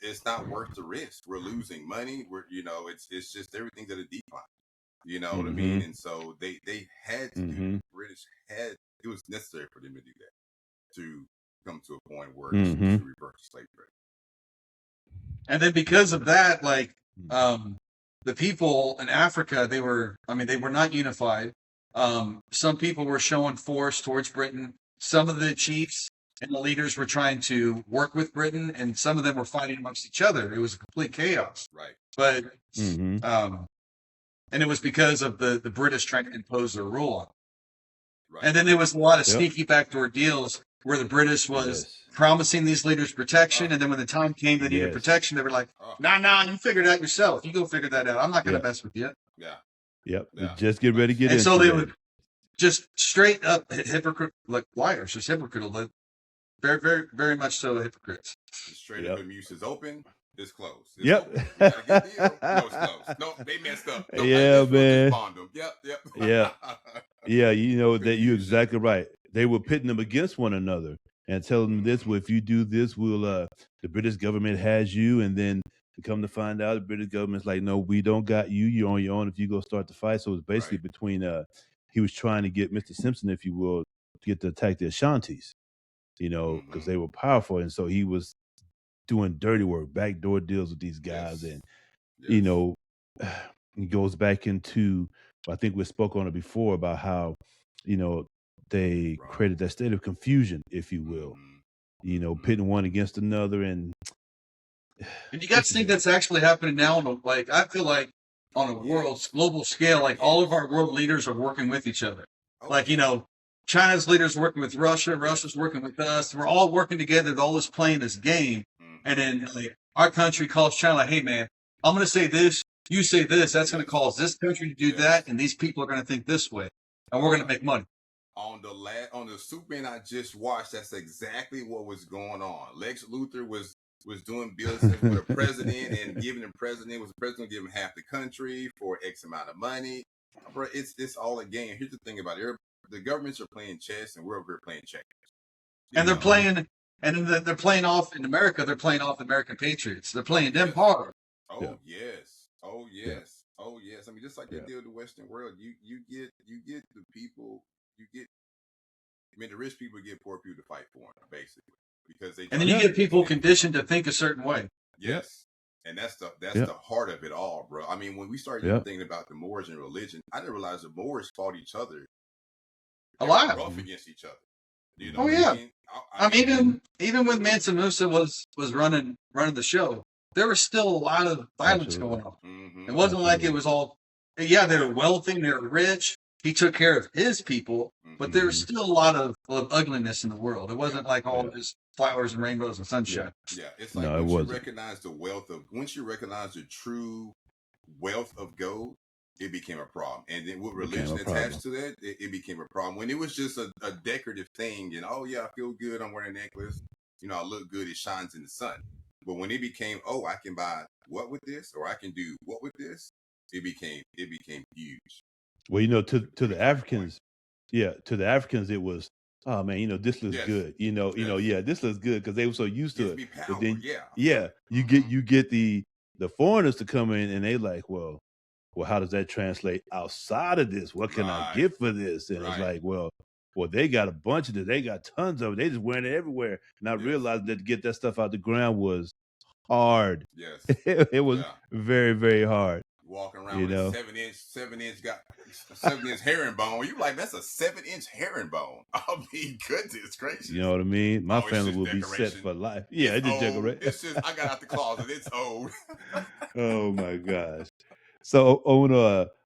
It's not worth the risk. We're losing money. It's just everything's at a decline. You know what I mean? And so they had to do the British had it was necessary for them to do that to come to a point where to reverse slavery. And then because of that, like the people in Africa, they were not unified. Some people were showing force towards Britain. Some of the chiefs and the leaders were trying to work with Britain, and some of them were fighting amongst each other. It was a complete chaos. Right. But and it was because of the British trying to impose their rule on them. Right. And then there was a lot of sneaky backdoor deals where the British was promising these leaders protection, and then when the time came they needed protection, they were like, nah, you figure it out yourself. You go figure that out. I'm not going to mess with you. Yeah. Yep. Yeah. Just get ready to get in. And so they would just straight up hypocrite, like liars, just hypocritical. Very, very, very much so hypocrites. Straight up, use is open. It's closed. It's open. You got a good deal. No, it's closed. No, they messed up. No, man. Yep. Yeah. Yeah, you know that you're exactly right. They were pitting them against one another and telling them this, well, if you do this, we'll the British government has you, and then to come to find out the British government's like, no, we don't got you. You're on your own if you go start the fight. So it was basically between he was trying to get Mr. Simpson, if you will, to get to attack the Ashantis, you know, because they were powerful. And so he was doing dirty work, backdoor deals with these guys. And, you know, it goes back into, I think we spoke on it before about how, you know, they created that state of confusion, if you will, you know, pitting one against another. And you guys think that's actually happening now? Like, I feel like on a global scale, like all of our world leaders are working with each other. Like, you know, China's leaders working with Russia, Russia's working with us. We're all working together, all this playing this game. And then like our country calls China like, hey man, I'm going to say this, you say this, that's going to cause this country to do that, and these people are going to think this way, and we're going to make money. On the Superman I just watched, that's exactly what was going on. Lex Luthor was doing business with a president and giving the president giving half the country for X amount of money. Bro, it's all a game. Here's the thing about it. The governments are playing chess and we're over here playing checkers. And they're playing, and then they're playing off in America. They're playing off American patriots. They're playing them hard. Oh yes. I mean, just like they do in the Western world, you get the people. The rich people get poor people to fight for them, basically, because they. And then you get people conditioned to think a certain way. Yes. And that's the Yep. the heart of it all, bro. I mean, when we start even thinking about the Moors and religion, I didn't realize the Moors fought each other a lot. rough against each other. You know Oh what yeah. I mean? I mean, even when Mansa Musa was running the show, there was still a lot of violence going on. Mm-hmm. It wasn't like it was all. Yeah, they were wealthy, they were rich. He took care of his people, but there was still a lot of ugliness in the world. It wasn't like all just flowers and rainbows and sunshine. Yeah, it's like once you recognize once you recognize the true wealth of gold, it became a problem. And then with religion attached to that, it became a problem. When it was just a decorative thing, and oh yeah, I feel good, I'm wearing a necklace, you know, I look good, it shines in the sun. But when it became, oh, I can buy what with this, or I can do what with this, it became huge. Well, you know, to the Africans, to the Africans, it was, oh man, you know, this looks good. You know, this looks good because they were so used to it. But then, you get the foreigners to come in and they like, well, how does that translate outside of this? What can I get for this? And it's like, well, they got a bunch of it. They got tons of it. They just wearing it everywhere. And I realized that to get that stuff out the ground was hard. Yes, it was very, very hard. Walking around with a 7-inch herringbone. You like, that's a 7-inch herringbone. I mean, goodness gracious. You know what I mean? My family will be set for life. Yeah, it's just decoration. It's just, I got out the closet. It's old. Oh my gosh. So on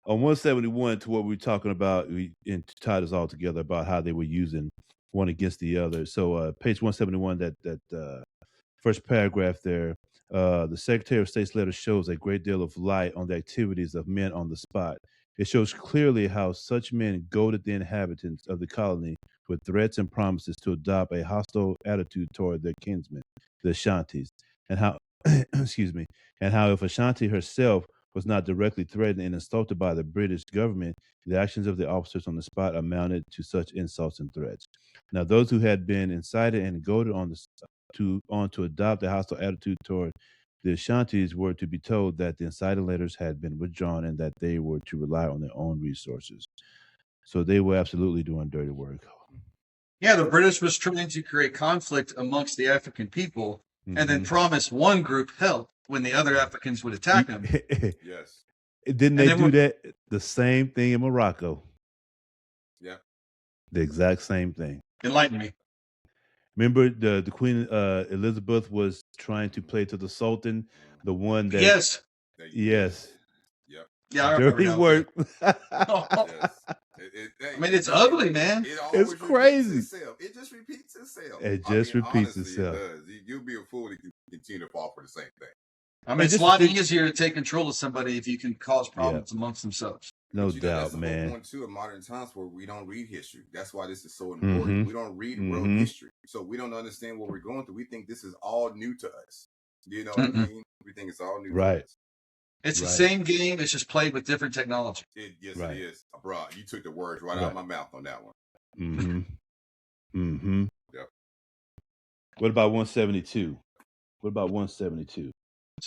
171 to what we're talking about, we tied us all together about how they were using one against the other. So page 171, that first paragraph there, the Secretary of State's letter shows a great deal of light on the activities of men on the spot. It shows clearly how such men goaded the inhabitants of the colony with threats and promises to adopt a hostile attitude toward their kinsmen, the Ashantis, and how, excuse me, and how if Ashanti herself was not directly threatened and insulted by the British government, the actions of the officers on the spot amounted to such insults and threats. Now, those who had been incited and goaded to adopt a hostile attitude toward the Ashantis were to be told that the inciting letters had been withdrawn and that they were to rely on their own resources. So they were absolutely doing dirty work. Yeah, the British was trying to create conflict amongst the African people and then promise one group help when the other Africans would attack them. Yes. Didn't they do that? The same thing in Morocco. Yeah. The exact same thing. Enlighten me. Remember the Queen Elizabeth was trying to play to the Sultan, the one that Yes. Yep. Yeah, I dirty work. Yes. I mean, it's ugly, man. It's crazy. It just repeats itself. It just repeats itself. It does. You'll be a fool to continue to fall for the same thing. I mean, it's a lot easier to take control of somebody if you can cause problems amongst themselves. No doubt, man. That's the whole point, too, of modern times where we don't read history. That's why this is so important. We don't read world history. So we don't understand what we're going through. We think this is all new to us. Do you know what I mean? We think it's all new to us. It's the same game. It's just played with different technology. It is. Bro, you took the words right out of my mouth on that one. Yep. What about 172? What about 172?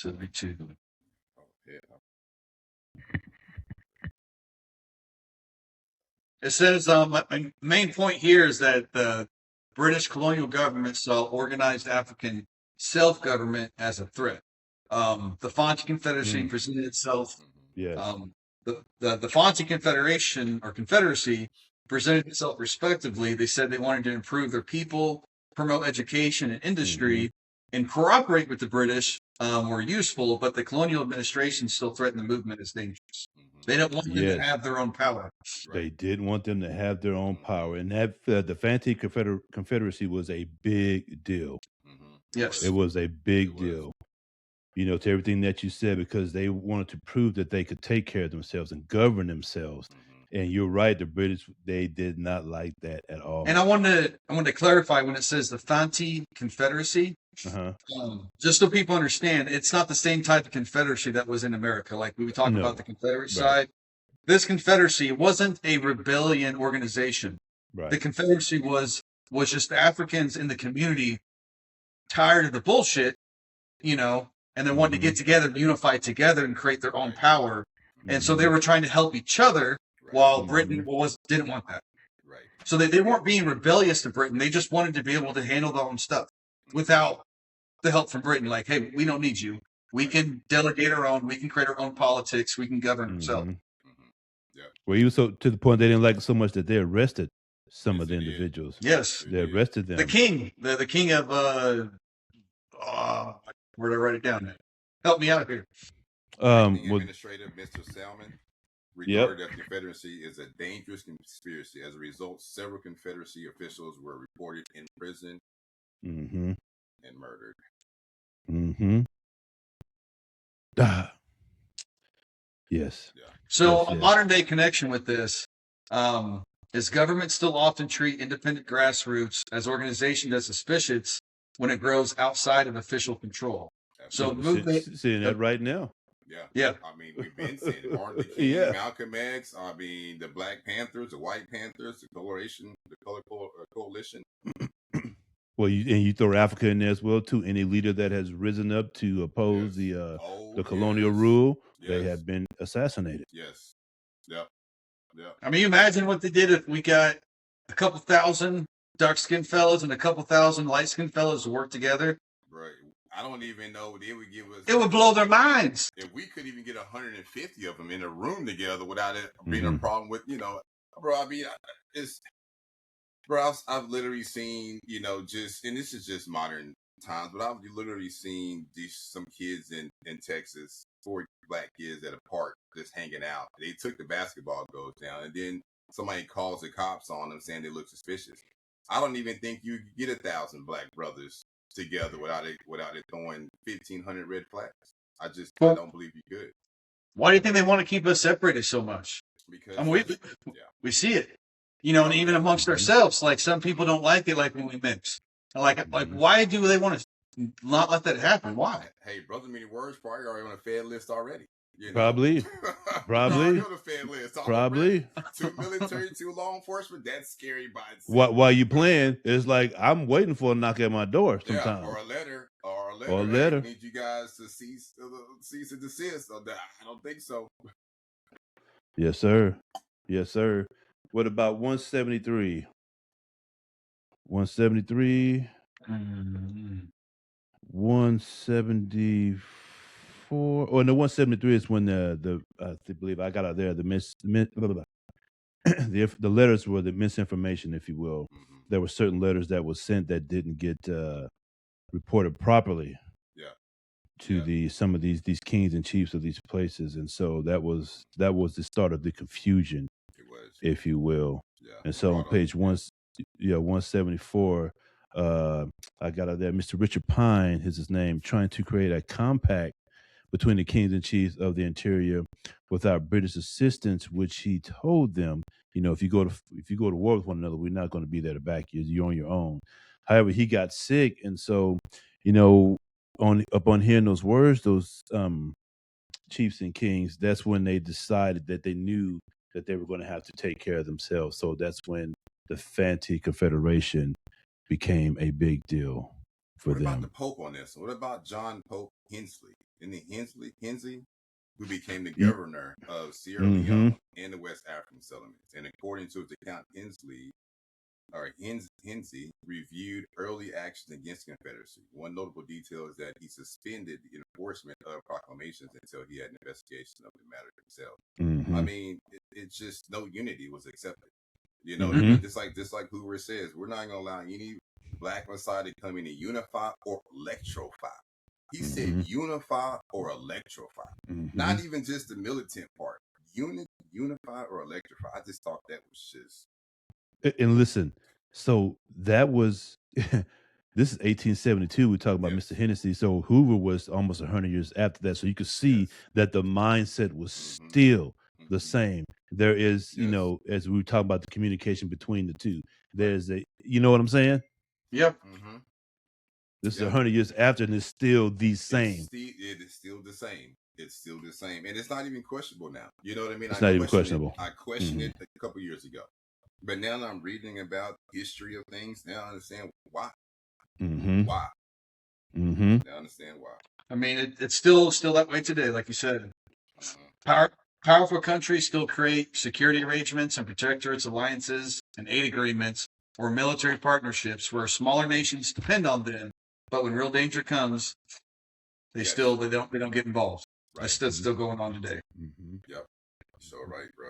172. Oh, yeah. It says, my main point here is that the British colonial government saw organized African self-government as a threat. The Fonte Confederacy presented itself. Yes. The Fonte Confederation or Confederacy presented itself respectively. They said they wanted to improve their people, promote education and industry, and cooperate with the British were useful, but the colonial administration still threatened the movement as dangerous. They didn't want them to have their own power. They didn't want them to have their own power. And that the Fonte Confederacy was a big deal. Yes. It was a big deal. You know, to everything that you said, because they wanted to prove that they could take care of themselves and govern themselves. And you're right, the British, they did not like that at all. And I wanted to clarify when it says the Fonte Confederacy, just so people understand, it's not the same type of confederacy that was in America. Like we talked about the Confederate side. This confederacy wasn't a rebellion organization. Right. The Confederacy was just Africans in the community tired of the bullshit, you know, and they wanted to get together and unify together and create their own power. And so they were trying to help each other while Britain didn't want that. Right. So they weren't being rebellious to Britain. They just wanted to be able to handle their own stuff without the help from Britain. Like, hey, we don't need you. We can delegate our own. We can create our own politics. We can govern ourselves. Yeah. Well, even so to the point they didn't like it so much that they arrested some of the individuals. Yes, They arrested them. the king of where did I write it down? Help me out here. Acting Administrator Mr. Salmon regarded the Confederacy as a dangerous conspiracy. As a result, several Confederacy officials were reported in prison and murdered. Yes. Yeah. So a modern day connection with this is governments still often treat independent grassroots as organizations as suspicious when it grows outside of official control. So movement seeing that right now. Yeah. I mean, we've been seeing it. Martin Luther King, Malcolm X. I mean, the Black Panthers, the White Panthers, the Color Coalition. Well, you throw Africa in there as well too. Any leader that has risen up to oppose the colonial rule, they have been assassinated. Yes. Yep. I mean, you imagine what they did if we got a couple thousand dark-skinned fellas and a couple thousand light-skinned fellas to work together. Right. I don't even know they would give us. It would blow their minds. If we could even get 150 of them in a room together without it being a problem with, bro. I mean, I've literally seen, just, and this is just modern times, but I've literally seen some kids in Texas, 4 black kids at a park just hanging out. They took the basketball goals down, and then somebody calls the cops on them saying they look suspicious. I don't even think you could get 1,000 black brothers together without it throwing 1,500 red flags. I don't believe you could. Why do you think they want to keep us separated so much? Because we see it, and even amongst ourselves, like some people don't like it, like when we mix. Like why do they want to not let that happen? Why? Hey, brother, many words probably already on a Fed list already. Probably. On the Fed list. Probably. Too military, too law enforcement. That's scary by itself. While you playing, it's like I'm waiting for a knock at my door sometimes. Or a letter. Hey, I need you guys to cease and desist. I don't think so. Yes, sir. Yes, sir. What about 173? 173. 174. Oh, no, 173 is when I believe I got out there the the letters were the misinformation, if you will. There were certain letters that were sent that didn't get reported properly. To some of these kings and chiefs of these places, and so that was the start of the confusion, if you will. And so on page 174, I got out there. Mr. Richard Pine is his name, trying to create a compact between the kings and chiefs of the interior without British assistance, which he told them, if you go to war with one another, we're not going to be there to back you. You're on your own. However, he got sick, and so upon hearing those words, those chiefs and kings, that's when they decided that they knew that they were going to have to take care of themselves. So that's when the Fanti Confederation became a big deal for them. What about the Pope on this? What about John Pope Hensley? Isn't it Hensley, who became the governor of Sierra Leone and the West African settlements? And according to his account, Hensley reviewed early actions against the Confederacy. One notable detail is that he suspended the enforcement of proclamations until he had an investigation of the matter himself. I mean, it's just no unity was accepted. Just like Hoover says, we're not going to allow any black Messiah to come in and unify or electrify. He said unify or electrify, not even just the militant part. Unify or electrify. I just thought that was just. And listen, so that was this is 1872. We're talking about Mr. Hennessy. So Hoover was almost 100 years after that. So you could see that the mindset was still the same. There is, as we were talking about the communication between the two, there's you know what I'm saying? Yep. This is 100 years after, and it's still the same. It is still the same. It's still the same, and it's not even questionable now. You know what I mean? It's not even questionable. I questioned it a couple years ago. But now that I'm reading about history of things, now I understand why. Why? I understand why. I mean, it's still that way today, like you said. Powerful countries still create security arrangements and protectorates, alliances, and aid agreements or military partnerships where smaller nations depend on them but when real danger comes, they don't get involved. Right. That's still going on today. Mm-hmm. Yep. So right, bro.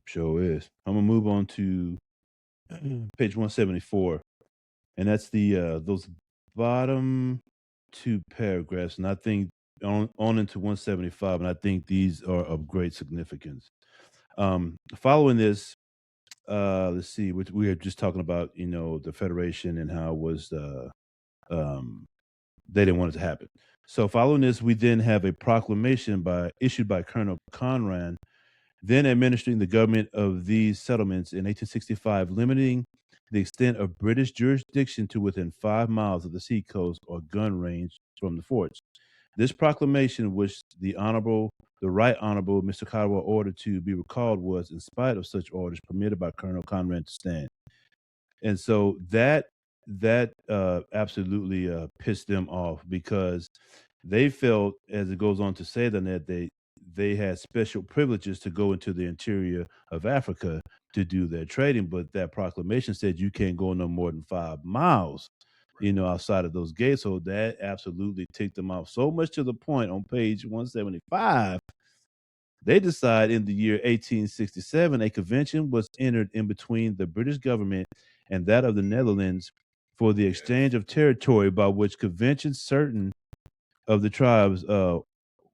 Sure is. I'm gonna move on to page 174, and that's the those bottom two paragraphs, and I think on into 175, and I think these are of great significance. Following this, let's see, we were just talking about the Federation and how it was um, they didn't want it to happen. So following this, we then have a proclamation issued by Colonel Conran, then administering the government of these settlements in 1865, limiting the extent of British jurisdiction to within 5 miles of the seacoast or gun range from the forts. This proclamation, which the Right Honorable Mr. Caldwell ordered to be recalled, was, in spite of such orders, permitted by Colonel Conran to stand. And so that absolutely pissed them off, because they felt, as it goes on to say, that they had special privileges to go into the interior of Africa to do their trading, but that proclamation said you can't go no more than 5 miles, outside of those gates. So that absolutely ticked them off so much, to the point on page 175 they decide in the year 1867 a convention was entered in between the British government and that of the Netherlands for the exchange of territory, by which convention certain of the tribes,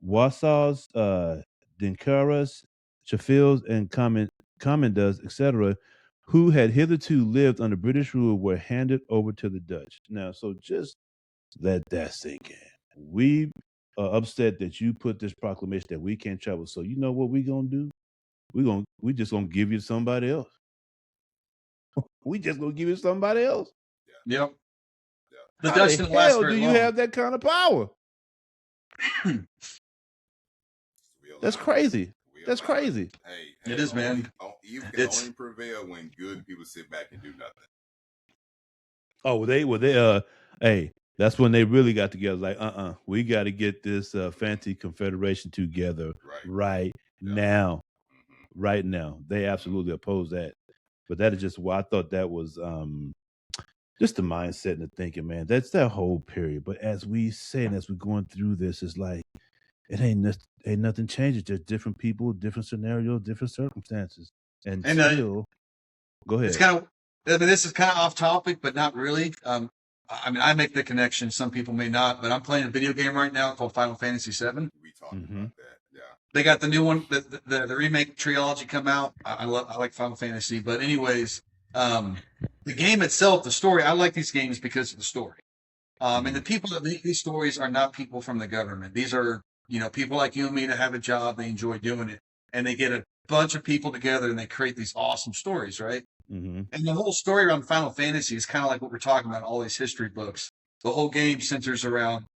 Wassaws, Dinkaras, Chaffils, and Commandas, etc., who had hitherto lived under British rule, were handed over to the Dutch. Now, so just let that sink in. We are upset that you put this proclamation that we can't travel. So you know what we gonna do? We just gonna give you to somebody else. We just gonna give it to somebody else. Yep. The How Dutch the didn't last hell very do you long. have that kind of power? That's crazy. That's crazy. Hey, It is, man. You can only prevail when good people sit back and do nothing. Oh, they hey, that's when they really got together. Like, we got to get this fancy confederation together right now. Mm-hmm. Right now. They absolutely oppose that. But that is just why I thought that was just the mindset and the thinking, man. That's that whole period. But as we say, and as we're going through this, it's like it ain't nothing changes. Just different people, different scenarios, different circumstances. And still, go ahead. It's this is kind of off topic, but not really. I mean, I make the connection. Some people may not, but I'm playing a video game right now called Final Fantasy VII. We talked about that. Yeah. They got the new one, the remake trilogy come out. I like Final Fantasy, but anyways, the game itself, the story. I like these games because of the story. And the people that make these stories are not people from the government. These are people like you and me that have a job. They enjoy doing it, and they get a bunch of people together and they create these awesome stories, right? Mm-hmm. And the whole story around Final Fantasy is kind of like what we're talking about, all these history books. The whole game centers around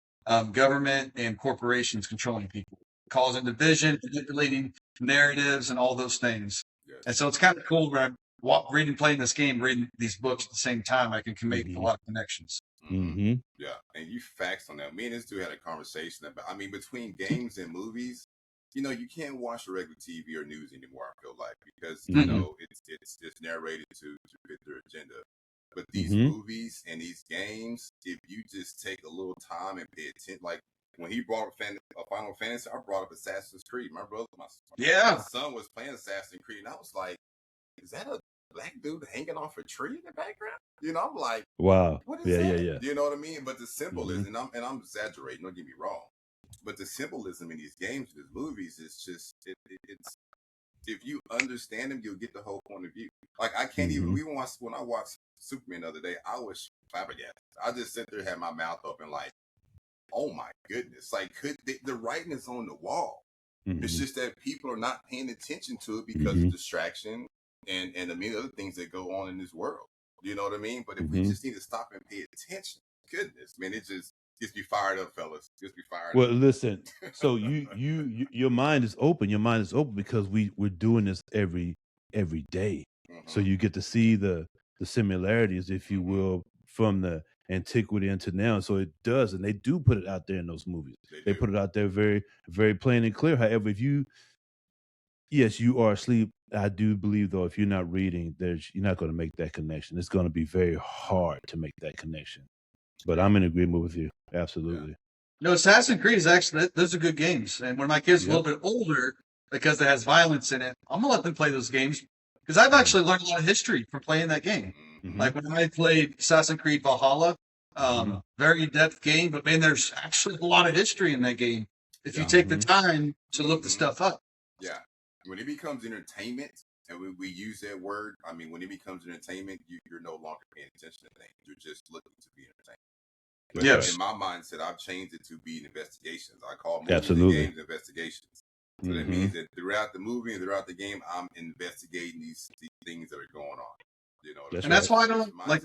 government and corporations controlling people, causing division, manipulating narratives, and all those things. Yes. And so it's kind of cool when I'm playing this game, reading these books at the same time. I can make a lot of connections. Mm-hmm. Yeah, and you facts on that. Me and this dude had a conversation about. I mean, between games and movies, you can't watch the regular TV or news anymore. I feel like because it's narrated to fit their agenda. But these movies and these games, if you just take a little time and pay attention, like when he brought up Final Fantasy, I brought up Assassin's Creed. My son was playing Assassin's Creed, and I was like, "Is that a black dude hanging off a tree in the background?" I'm like, "Wow, what is that?" Yeah. You know what I mean? But the symbolism, and I'm exaggerating. Don't get me wrong, but the symbolism in these games, these movies, is just it's. If you understand them, you'll get the whole point of view. Like I can't even. When I watched Superman the other day, I was flabbergasted. I just sit there, had my mouth open, like, oh my goodness! Like, the writing is on the wall. It's just that people are not paying attention to it because of distraction and a million other things that go on in this world. You know what I mean? But if we just need to stop and pay attention, goodness, man, it just be fired up, fellas. Just be fired up. Well, listen. So your mind is open. Your mind is open because we're doing this every day. So you get to see the similarities, if you will, from the antiquity into now. So it does, and they do put it out there in those movies. They put it out there very, very plain and clear. However, yes, you are asleep. I do believe, though, if you're not reading, you're not going to make that connection. It's going to be very hard to make that connection. But I'm in agreement with you. Absolutely. No, Assassin's Creed is actually, those are good games. And when my kids are a little bit older, because it has violence in it, I'm going to let them play those games because I've actually learned a lot of history from playing that game. Mhm. Like when I played Assassin's Creed Valhalla, very in-depth game, but man, there's actually a lot of history in that game if you take the time to look the stuff up. Yeah. When it becomes entertainment, and we use that word, I mean, when it becomes entertainment, you're no longer paying attention to things. You're just looking to be entertained. But Yes. in my mindset, I've changed it to be investigations. I call movies Absolutely. and games investigations. So that means that throughout the movie and throughout the game, I'm investigating these things that are going on. You know, That's and that's why I don't mindset. like.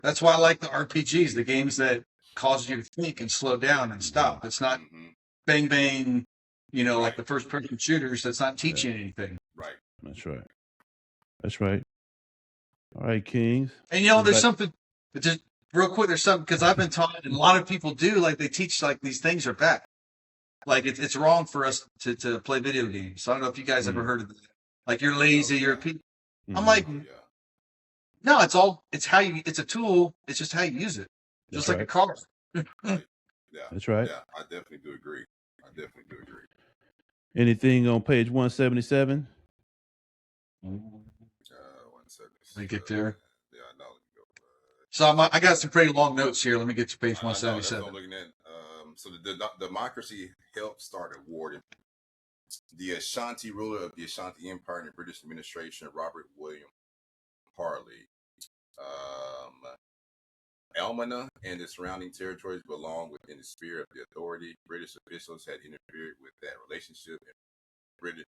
That's why I like the RPGs, the games that cause you to think and slow down and stop. It's not bang bang, you know, like the first person shooters. That's not teaching anything. Right. That's right. That's right. All right, Kings. And you know, there's something. Just real quick, there's something because I've been taught, and a lot of people do. Like they teach, like these things are bad. Like it's wrong for us to play video games. So I don't know if you guys ever heard of that. Like you're lazy, you're a people. I'm like, no, it's how you. It's a tool. It's just how you use it. Just That's like a car. Yeah. That's right. Yeah, I definitely do agree. Anything on page 177? 177. Let me get there. Yeah, I know. So I got some pretty long notes here. Let me get to page 177. That's what I'm looking at. So the democracy helped start a war. The Ashanti ruler of the Ashanti Empire in the British administration, Robert William Harley. Elmina and the surrounding territories belong within the sphere of the authority. British officials had interfered with that relationship, and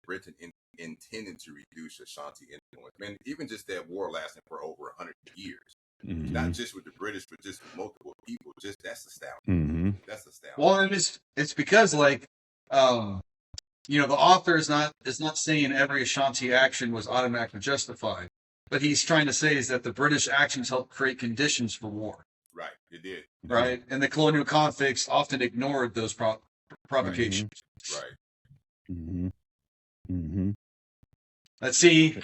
Britain intended to reduce Ashanti influence. Man, even just that war lasting for over 100 years. Not just with the British, but just with multiple people. Just that's astounding. That's astounding. Well, and it's because like, you know, the author is not saying every Ashanti action was automatically justified. But he's trying to say is that the British actions helped create conditions for war. Right, it did. Right, and the colonial conflicts often ignored those provocations. Right. Let's see.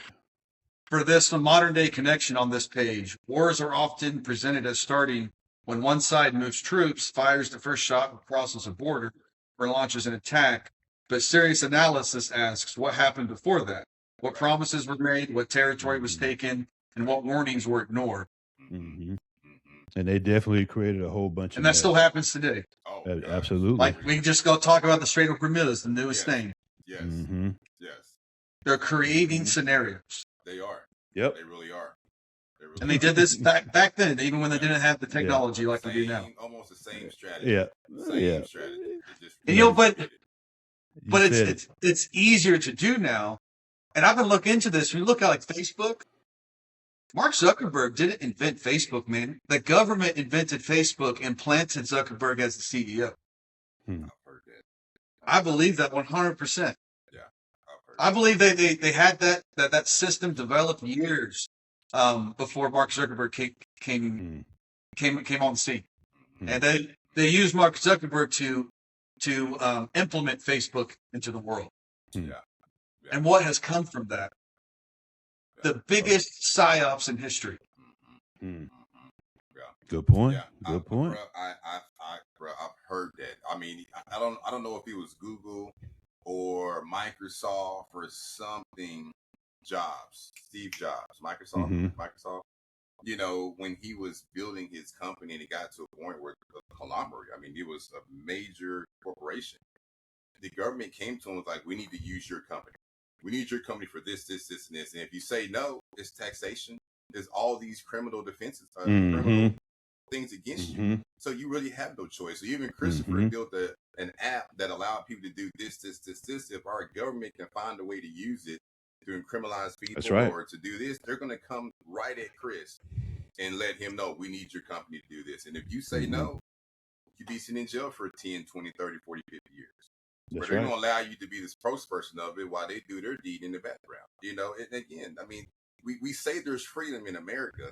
For this, a modern-day connection on this page, wars are often presented as starting when one side moves troops, fires the first shot, or crosses a border, or launches an attack. But serious analysis asks what happened before that. What promises were made, what territory was taken, and what warnings were ignored. And they definitely created a whole bunch of And that still happens today. Oh, absolutely. Like, we can just go talk about the Strait of Bermuda, the newest thing. Yes. Yes. They're creating scenarios. They are. Yep. They really are. And they did this back then, even when they didn't have the technology like we do now. Almost the same strategy. Yeah. Strategy. And, you know, but it's easier to do now. And I've been looking into this. When you look at like Facebook, Mark Zuckerberg didn't invent Facebook, man. The government invented Facebook and planted Zuckerberg as the CEO. I've heard that. I believe that 100%. Yeah, I believe they had that system developed years before Mark Zuckerberg came on the scene, and they used Mark Zuckerberg to implement Facebook into the world. And what has come from that? The biggest psyops in history. Good point. Yeah. Good point. I've heard that. I mean, I don't know if it was Google or Microsoft or something. Steve Jobs, Microsoft. You know, when he was building his company and it got to a point where the conglomerate, I mean, it was a major corporation. The government came to him and was like, we need to use your company. We need your company for this, and this. And if you say no, it's taxation. There's all these criminal defenses, criminal things against you. So you really have no choice. So even Christopher built an app that allowed people to do this. If our government can find a way to use it to criminalize people or to do this, they're going to come right at Chris and let him know, we need your company to do this. And if you say no, you'd be sitting in jail for 10, 20, 30, 40, 50 years. But they're going to allow you to be the spokesperson of it while they do their deed in the background. You know, and again, I mean, we say there's freedom in America,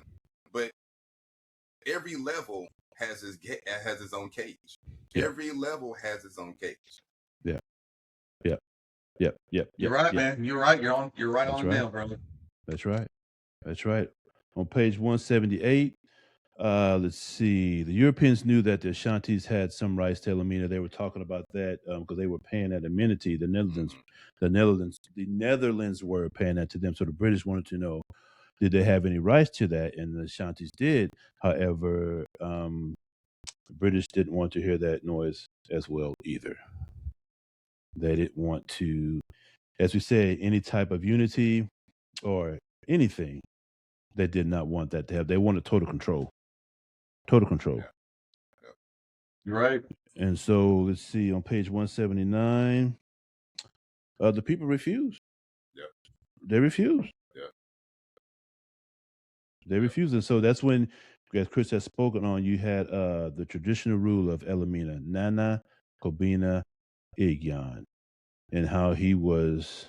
but every level has its own cage. Every level has its own cage. You're right, man. You're right. You're right on the nail, brother. That's right. On page 178, Let's see. The Europeans knew that the Ashantis had some rights to Elmina. They were talking about that because they were paying that amenity. The Netherlands were paying that to them. So the British wanted to know, did they have any rights to that? And the Ashantis did. However, the British didn't want to hear that noise as well either. They didn't want to, as we say, any type of unity or anything. They did not want that to have. They wanted total control. Total control. Yeah. You're right. And so let's see on page 179, the people refused. Yep. They refused. Yep. They refused. And so that's when, as Chris has spoken on, you had the traditional rule of Elamina, Nana Kobina Igyan, and how he was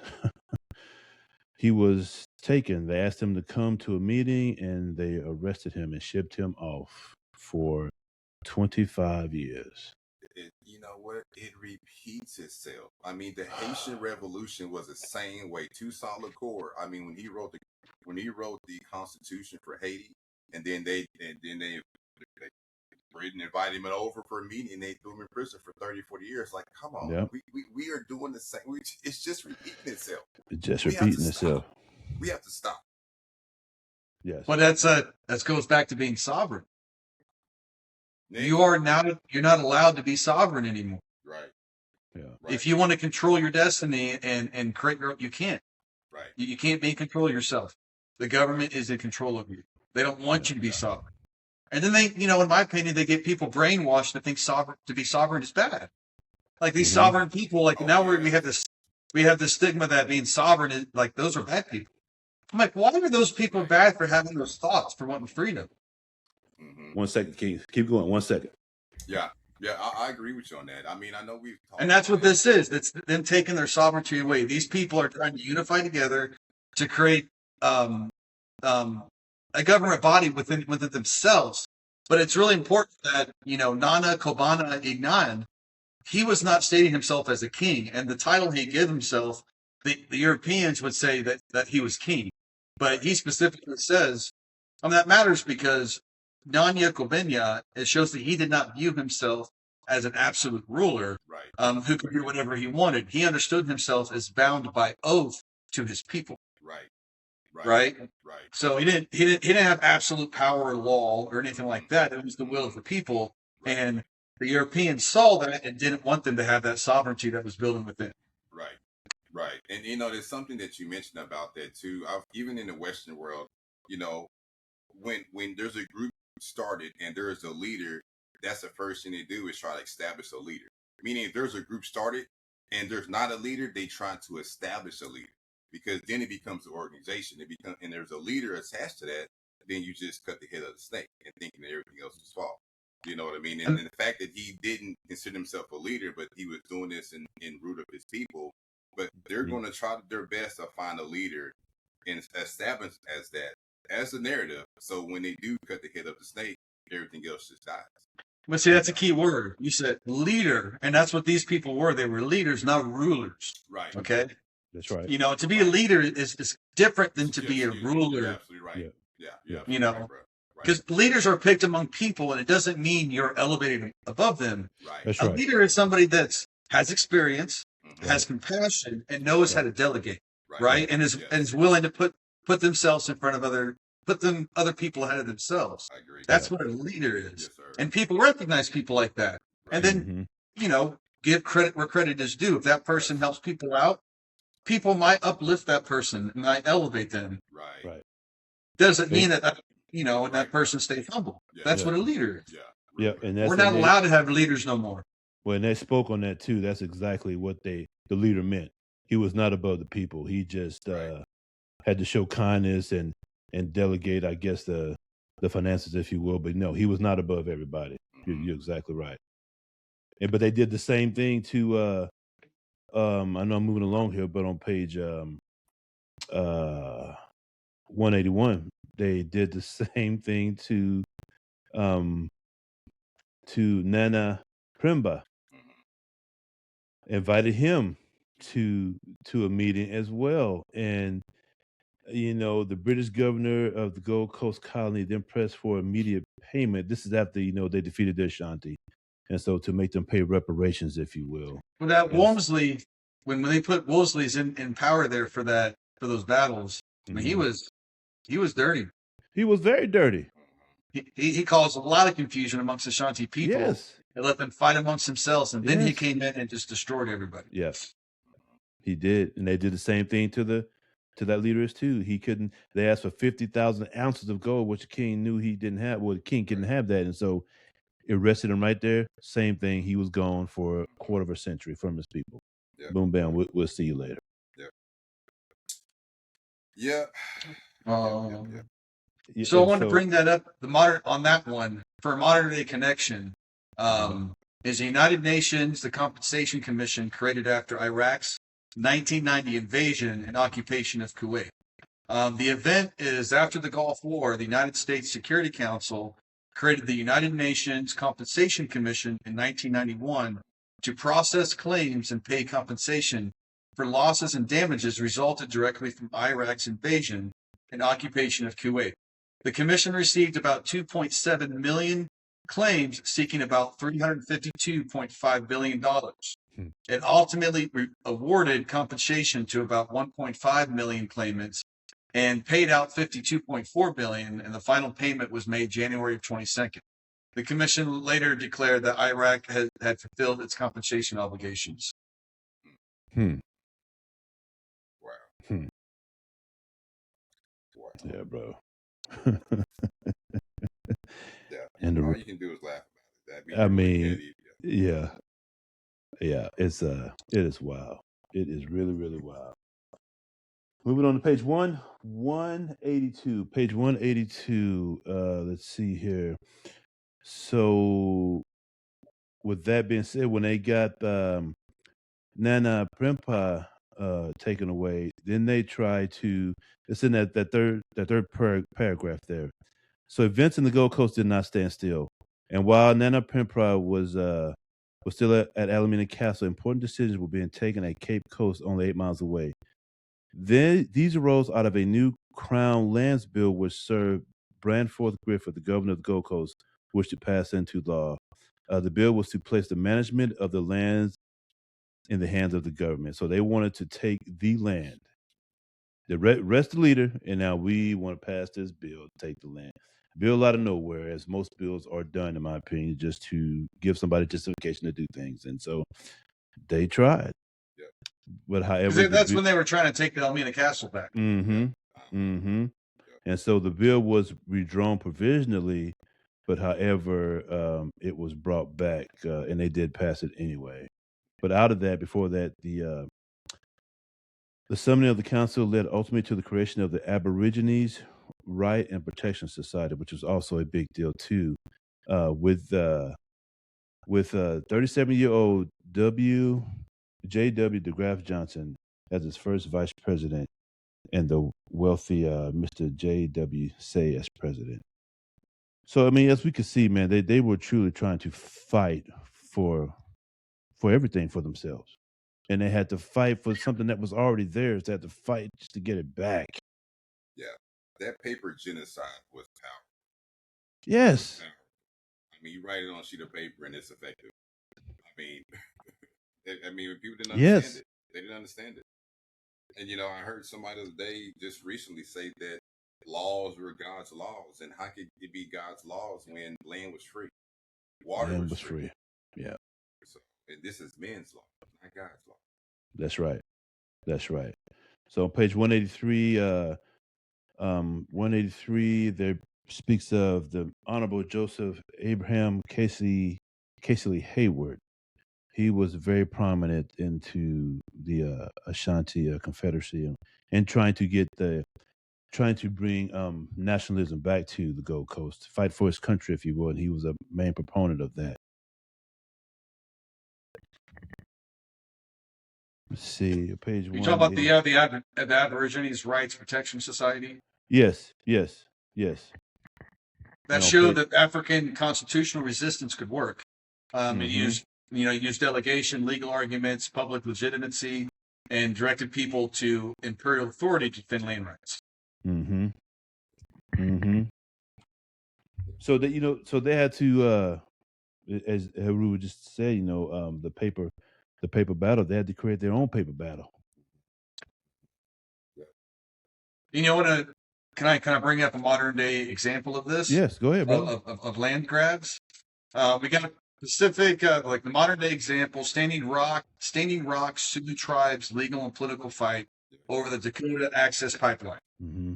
he was taken. They asked him to come to a meeting and they arrested him and shipped him off for 25 years. You know what? It repeats itself. I mean, the Haitian Revolution was the same way. Toussaint Louverture. I mean, when he wrote the Constitution for Haiti, and then Britain invited him over for a meeting, and they threw him in prison for 30, 40 years. Like, come on, Yep. we are doing the same. It's just repeating itself. It's just We have to repeating itself. stop. We have to stop. Yes. Well, that goes back to being sovereign. You're not allowed to be sovereign anymore. Right. Yeah. Right. If you want to control your destiny and create your own, you can't. Right. You can't be in control of yourself. The government is in control of you. They don't want you to be sovereign. And then they, in my opinion, they get people brainwashed to think to be sovereign is bad. Like these sovereign people, like we have this stigma that being sovereign is like those are bad people. I'm like, why are those people bad for having those thoughts, for wanting freedom? Mm-hmm. 1 second, Keith. Keep going. 1 second. Yeah, I agree with you on that. I mean, I know we've talked and that's what this is. It's them taking their sovereignty away. These people are trying to unify together to create a government body within themselves. But it's really important that Nana Kobana Ignan, he was not stating himself as a king, and the title he gave himself, the Europeans would say that he was king, but he specifically says, that matters because Nanya Kobenya, it shows that he did not view himself as an absolute ruler, right. Who could do whatever he wanted. He understood himself as bound by oath to his people. Right. So he didn't have absolute power or law or anything like that. It was the will of the people, and the Europeans saw that and didn't want them to have that sovereignty that was building within. Right. And there's something that you mentioned about that too. Even in the Western world, when there's a group started and there is a leader, that's the first thing they do is try to establish a leader. Meaning, if there's a group started and there's not a leader, they try to establish a leader, because then it becomes an organization. And there's a leader attached to that. Then you just cut the head of the snake and thinking that everything else is fault. You know what I mean? And the fact that he didn't consider himself a leader, but he was doing this in root of his people. But they're going to try their best to find a leader and establish as a narrative. So when they do cut the head of the snake, everything else just dies. But see, that's a key word. You said leader, and that's what these people were. They were leaders, not rulers. Right. Okay? That's right. To be a leader is different than to be a ruler. You're absolutely right. Yeah. Because leaders are picked among people, and it doesn't mean you're elevated above them. Right. That's A right. leader is somebody that has experience, has compassion, and knows how to delegate. Right? And is willing to put themselves in front of other people ahead of themselves. I agree. That's what a leader is. Yes, sir. And people recognize people like that. And then, give credit where credit is due. If that person helps people out, people might uplift that person and might elevate them. Right. Doesn't mean that, that person stays humble. That's what a leader is. Yeah. And that's We're not allowed to have leaders no more. When they spoke on that too, that's exactly what the leader meant. He was not above the people. He just had to show kindness and delegate, I guess, the finances, if you will. But no, he was not above everybody. You're exactly right. But they did the same thing to I know I'm moving along here, but on page 181, they did the same thing to Nana Primba. Invited him to a meeting as well, and the British governor of the Gold Coast colony then pressed for immediate payment. This is after, they defeated the Ashanti. And so to make them pay reparations, if you will. But that And Wolseley, when they put Wolseley's in power there for those battles, I mean, he was dirty. he was very dirty. He caused a lot of confusion amongst Ashanti people. Yes. And let them fight amongst themselves, and then he Yes. came in and just destroyed everybody. Yes. He did. And they did the same thing to that leaders too. They asked for 50,000 ounces of gold, which the king knew he didn't have. Well, the king couldn't have that. And so it arrested him right there. Same thing. He was gone for a quarter of a century from his people. Yeah. Boom, bam. We'll see you later. Yeah. So I wanted to bring that up. On that one for a modern day connection is the United Nations, the Compensation Commission, created after Iraq's 1990 invasion and occupation of Kuwait. The event is after the Gulf War. The United States Security Council created the United Nations Compensation Commission in 1991 to process claims and pay compensation for losses and damages resulted directly from Iraq's invasion and occupation of Kuwait. The commission received about 2.7 million claims seeking about $352.5 billion. It ultimately awarded compensation to about 1.5 million claimants and paid out $52.4 billion, and the final payment was made January 22nd. The commission later declared that Iraq had fulfilled its compensation obligations. Wow. Yeah, bro. Yeah. And all you can do is laugh about it. I mean, yeah. It is wild. It is really, really wild. Moving on to page 182. Page 182. Let's see here. So, with that being said, when they got Nana Prempa taken away, then they try to. It's in that third paragraph there. So events in the Gold Coast did not stand still, and while Nana Prempa was still at Alameda Castle, important decisions were being taken at Cape Coast, only 8 miles away. These arose out of a new Crown Lands Bill which served Branforth Griffith, the governor of the Gold Coast, which to pass into law. The bill was to place the management of the lands in the hands of the government. So they wanted to take the land, the rest the leader, and now we want to pass this bill, take the land. Bill out of nowhere, as most bills are done, in my opinion, just to give somebody justification to do things. And so they tried. Yeah. But however, that's when they were trying to take the Alameda Castle back. And so the bill was redrawn provisionally, but however, it was brought back, and they did pass it anyway. But out of that, before that, the summoning of the council led ultimately to the creation of the Aborigines Right and Protection Society, which was also a big deal too, with 37-year-old J.W. DeGraff Johnson as its first vice president, and the wealthy Mr. J.W. Say as president. So I mean, as we could see, man, they were truly trying to fight for everything for themselves. And they had to fight for something that was already theirs. They had to fight just to get it back. Yeah. That paper genocide was powerful. Yes. I mean, you write it on a sheet of paper and it's effective. I mean, when people didn't understand it, they didn't understand it. And, I heard somebody the other day just recently say that laws were God's laws. And how could it be God's laws when land was free? Water was free. Yeah. So, and this is men's law, not God's law. That's right. So on page 183, 183, there speaks of the Honorable Joseph Abraham Casey Hayward. He was very prominent into the Ashanti Confederacy and trying to bring nationalism back to the Gold Coast, fight for his country, if you will. And he was a main proponent of that. Let's see, page 1. You talk about the Aborigines Rights Protection Society? Yes. That showed that African constitutional resistance could work. It used delegation, legal arguments, public legitimacy, and directed people to imperial authority to defend land rights. Mm-hmm. Mm-hmm. So that so they had to, as Haru just said, the paper battle. They had to create their own paper battle. You know what? Can I bring up a modern day example of this? Yes, go ahead, brother. Of land grabs. We got a specific, like the modern day example, Standing Rock Sioux tribes legal and political fight over the Dakota Access Pipeline. Mm-hmm.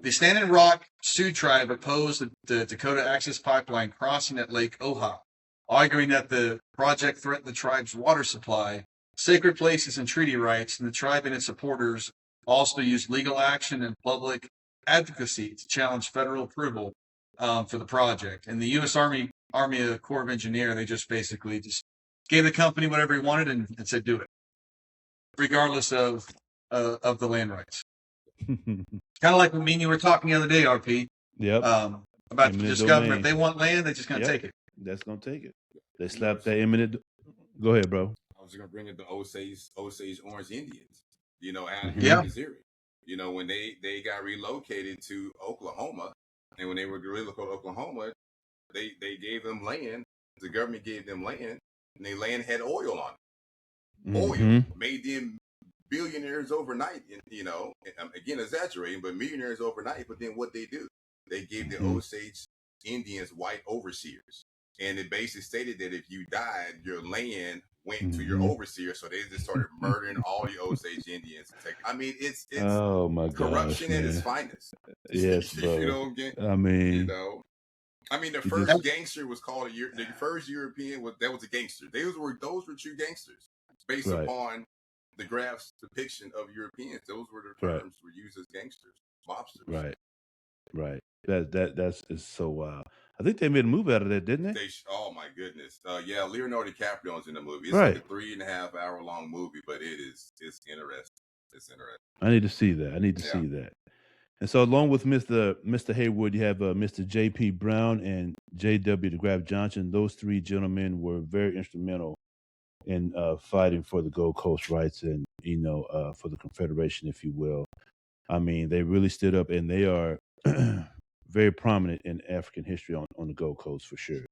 The Standing Rock Sioux tribe opposed the Dakota Access Pipeline crossing at Lake Oha, arguing that the project threatened the tribe's water supply, sacred places, and treaty rights, and the tribe and its supporters also used legal action and public advocacy to challenge federal approval for the project. And the U.S. Army Corps of Engineer, they just basically just gave the company whatever he wanted and said do it, regardless of the land rights. Kind of like me and you were talking the other day, RP. Yep. About just government. If they want land, they're just going to take it. That's going to take it. They slapped that imminent. Go ahead, bro. I was going to bring up the Osage Orange Indians, out here in Missouri. When they got relocated to Oklahoma, and when they were relocated to Oklahoma, they gave them land. The government gave them land, and the land had oil on it. Oil made them billionaires overnight, again exaggerating, but millionaires overnight. But then what they do? They gave the Osage Indians white overseers, and it basically stated that if you died, your land went to your overseer. So they just started murdering all the Osage Indians. It's oh my corruption gosh, at its finest. Yes, bro. You know what I'm getting? The first gangster was called the first European was a gangster. Those were true gangsters based upon the graph's depiction of Europeans. Those were the terms were used as gangsters, mobsters. Right. That's so wild. I think they made a movie out of that, didn't they? Oh my goodness. Leonardo DiCaprio's in the movie. It's like a 3.5 hour long movie, but it's interesting. It's interesting. I need to see that. See that. And so along with Mr. Haywood, you have Mr. J.P. Brown and J.W. DeGraff Johnson. Those three gentlemen were very instrumental in fighting for the Gold Coast rights and, for the Confederation, if you will. I mean, they really stood up, and they are very prominent in African history on the Gold Coast for sure.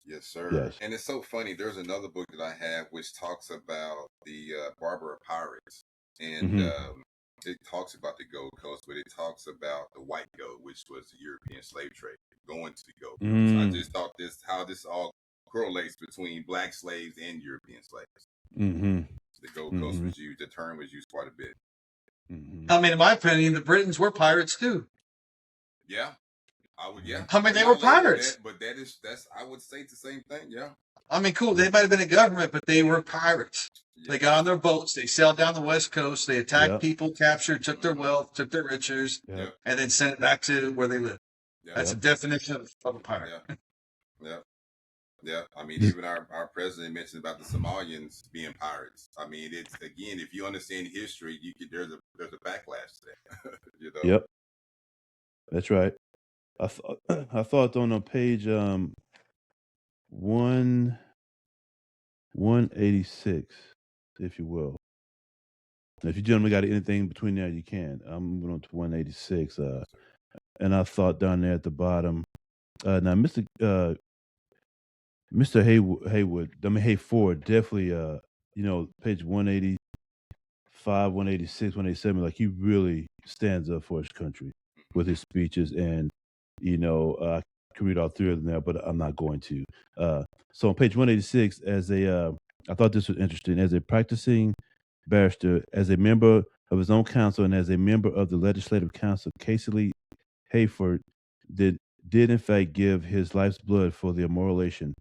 Yes, sir. Yes. And it's so funny. There's another book that I have which talks about the Barbara Pirates. And it talks about the Gold Coast, but it talks about the white gold, which was the European slave trade, going to the Gold Coast. I just thought how this all correlates between black slaves and European slaves. The Gold Coast was used, the term was used quite a bit. I mean, in my opinion, the Britons were pirates too. Yeah. I mean, they were pirates. But that's I would say the same thing, yeah. I mean, cool. They might have been a government, but they were pirates. Yeah. They got on their boats. They sailed down the West Coast. They attacked people, captured, took their wealth, took their riches, and then sent it back to where they lived. That's the definition of a pirate. Yeah. I mean, even our president mentioned about the Somalians being pirates. I mean, it's again, if you understand history, there's a backlash to that. Yep. That's right. I thought on page 186, if you will. Now, if you gentlemen got anything between there, you can. I'm moving on to 186. And I thought down there at the bottom. Now, Mr. Haywood, Hayford, definitely, page 185, 186, 187, like he really stands up for his country with his speeches. And, I can read all three of them now, but I'm not going to. So on page 186, I thought this was interesting, as a practicing barrister, as a member of his own council, and as a member of the Legislative Council, Casey Hayford did in fact give his life's blood for the immolation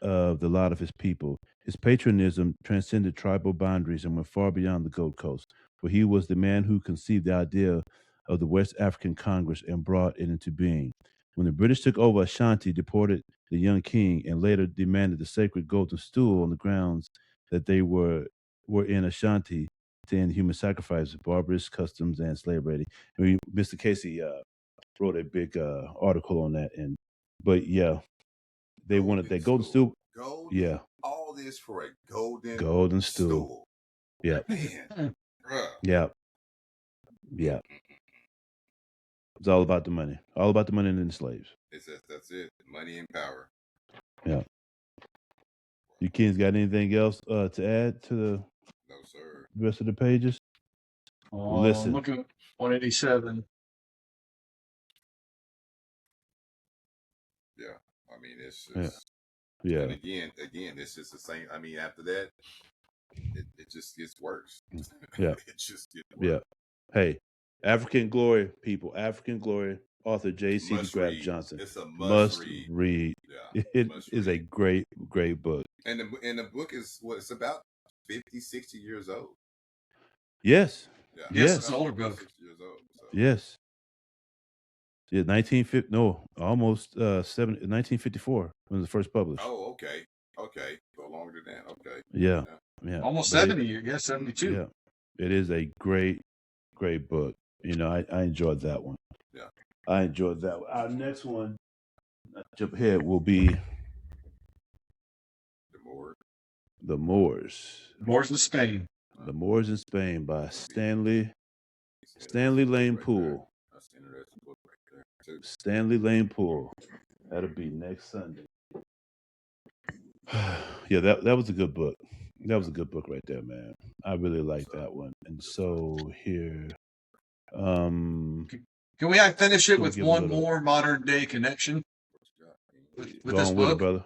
of the lot of his people. His patriotism transcended tribal boundaries and went far beyond the Gold Coast, for he was the man who conceived the idea of the West African Congress and brought it into being. When the British took over Ashanti, deported the young king, and later demanded the sacred golden stool on the grounds that they were in Ashanti to end human sacrifice, barbarous customs, and slavery. I mean, Mr. Casey wrote a big article on that, they wanted that golden stool. All this for a golden stool. Yeah. Man, bruh. Yeah. Yeah. It's all about the money. All about the money and the slaves. That's it. Money and power. Yeah. You kids got anything else to add to the No, sir. rest of the pages? I'm Listen. looking at 187. Yeah. I mean, it's Yeah. just. Yeah. And again, it's just the same. I mean, after that, it just gets worse. Yeah. It just gets worse. Yeah. Hey, African Glory, people. African Glory. Author J.C. Must DeGraff read. Johnson. It's a Must read. read. Yeah. It must is read. a great, great book. And the book is what it's about 50, 60 years old. Yes. Yeah. Yes, Yes. it's an older book. 60 years old. So. Yes. Yeah, 1950. No, almost 1954 when it was first published. Oh, okay. Okay. Go longer than that. Okay. Yeah. Yeah. Almost But 70 years. Yeah, 72. Yeah. It is a great, great book. You know, I enjoyed that one. Yeah. I enjoyed that one. Our next one, jump ahead, will be The more. The Moors. Moors in Spain. The Moors in Spain by Stanley Lane Poole. That's an interesting book right there, too. Stanley Lane Poole. That'll be next Sunday. Yeah, that was a good book. That was a good book right there, man. I really like that one. And so here, Can we finish it Can we with give a one little- more modern day connection with go this on with it, book? brother.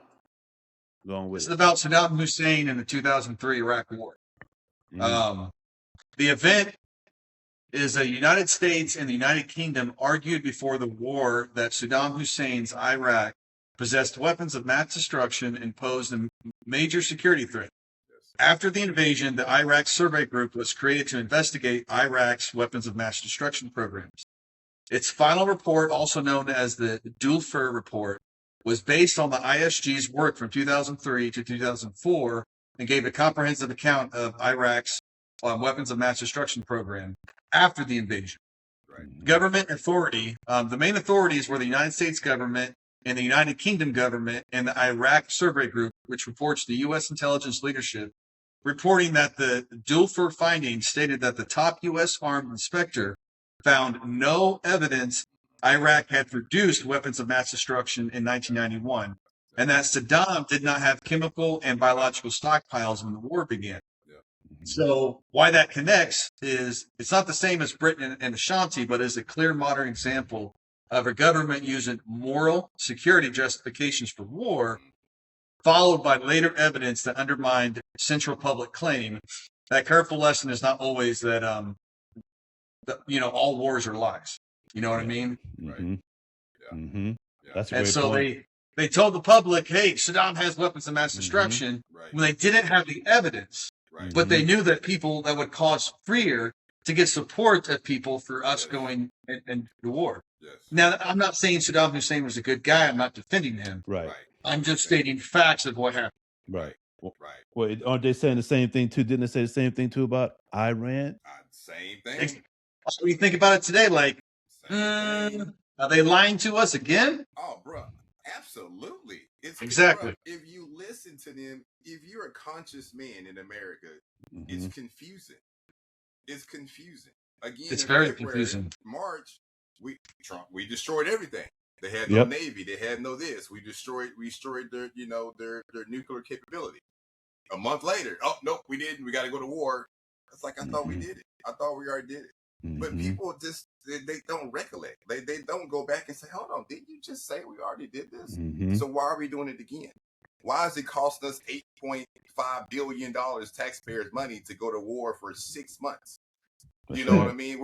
Go on with This it. is about Saddam Hussein and the 2003 Iraq War. The event is the United States and the United Kingdom argued before the war that Saddam Hussein's Iraq possessed weapons of mass destruction and posed a major security threat. After the invasion, the Iraq Survey Group was created to investigate Iraq's weapons of mass destruction programs. Its final report, also known as the Dulfer Report, was based on the ISG's work from 2003 to 2004 and gave a comprehensive account of Iraq's weapons of mass destruction program after the invasion. Right. Government authority, the main authorities were the United States government and the United Kingdom government and the Iraq Survey Group, which reports to U.S. intelligence leadership, reporting that the Dulfer findings stated that the top U.S. armed inspector found no evidence Iraq had produced weapons of mass destruction in 1991, and that Saddam did not have chemical and biological stockpiles when the war began. So why that connects is it's not the same as Britain and Ashanti, but is a clear modern example of a government using moral security justifications for war, followed by later evidence that undermined central public claim. That careful lesson is not always that all wars are lies. You know what I mean? Mm-hmm. Yeah. Mm-hmm. Yeah. That's a And great so point. they told the public, hey, Saddam has weapons of mass destruction, Right. when they didn't have the evidence. Right. But they knew that people that would cause fear to get support of people for us going and the war. Yes. Now, I'm not saying Saddam Hussein was a good guy. I'm not defending him. Right. Right. I'm just stating facts of what happened. Right. Right. Well, aren't they saying the same thing too? Didn't they say the same thing too about Iran? Same thing. So we think about it today, like, Same thing. are they lying to us again? Oh, bro, absolutely. It's Exactly. Bruh, if you listen to them, if you're a conscious man in America, Mm-hmm. it's confusing. It's confusing. Again, It's in very February, confusing. March, we destroyed everything. They had no navy. They had no this. We destroyed their their nuclear capability. A month later, oh no, we didn't. We got to go to war. It's like I thought we did it. I thought we already did it. But people just they don't recollect. They don't go back and say, hold on, didn't you just say we already did this? So why are we doing it again? Why is it costing us $8.5 billion taxpayers' money to go to war for 6 months? You know what I mean?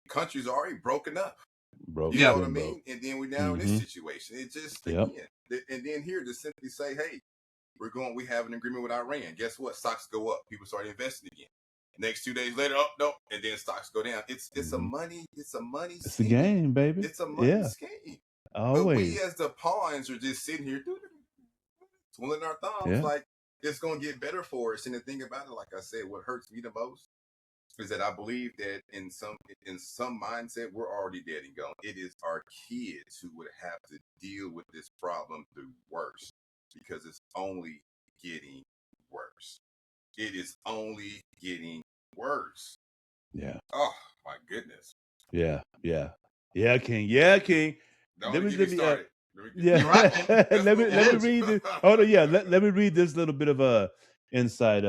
Countries are already broken up. You know what I mean? And then we're now in this situation. It just, again, and then here to simply say, hey, we have an agreement with Iran. Guess what? Stocks go up. People start investing again. Next 2 days later, oh no, and then stocks go down. It's a money scheme. It's a game, baby. It's a money scheme. Always. But we as the pawns are just sitting here twiddling our thumbs like it's gonna get better for us. And the thing about it, like I said, what hurts me the most is that I believe that in some mindset we're already dead and gone. It is our kids who would have to deal with this problem the worst because it's only getting worse. It is only getting worse. Yeah. Oh my goodness. Yeah. Yeah. Yeah, King. Yeah, King. Don't get me started. Yeah. You're right, man. let me It let me is. read this. Oh no, yeah. Let me read this little bit of insight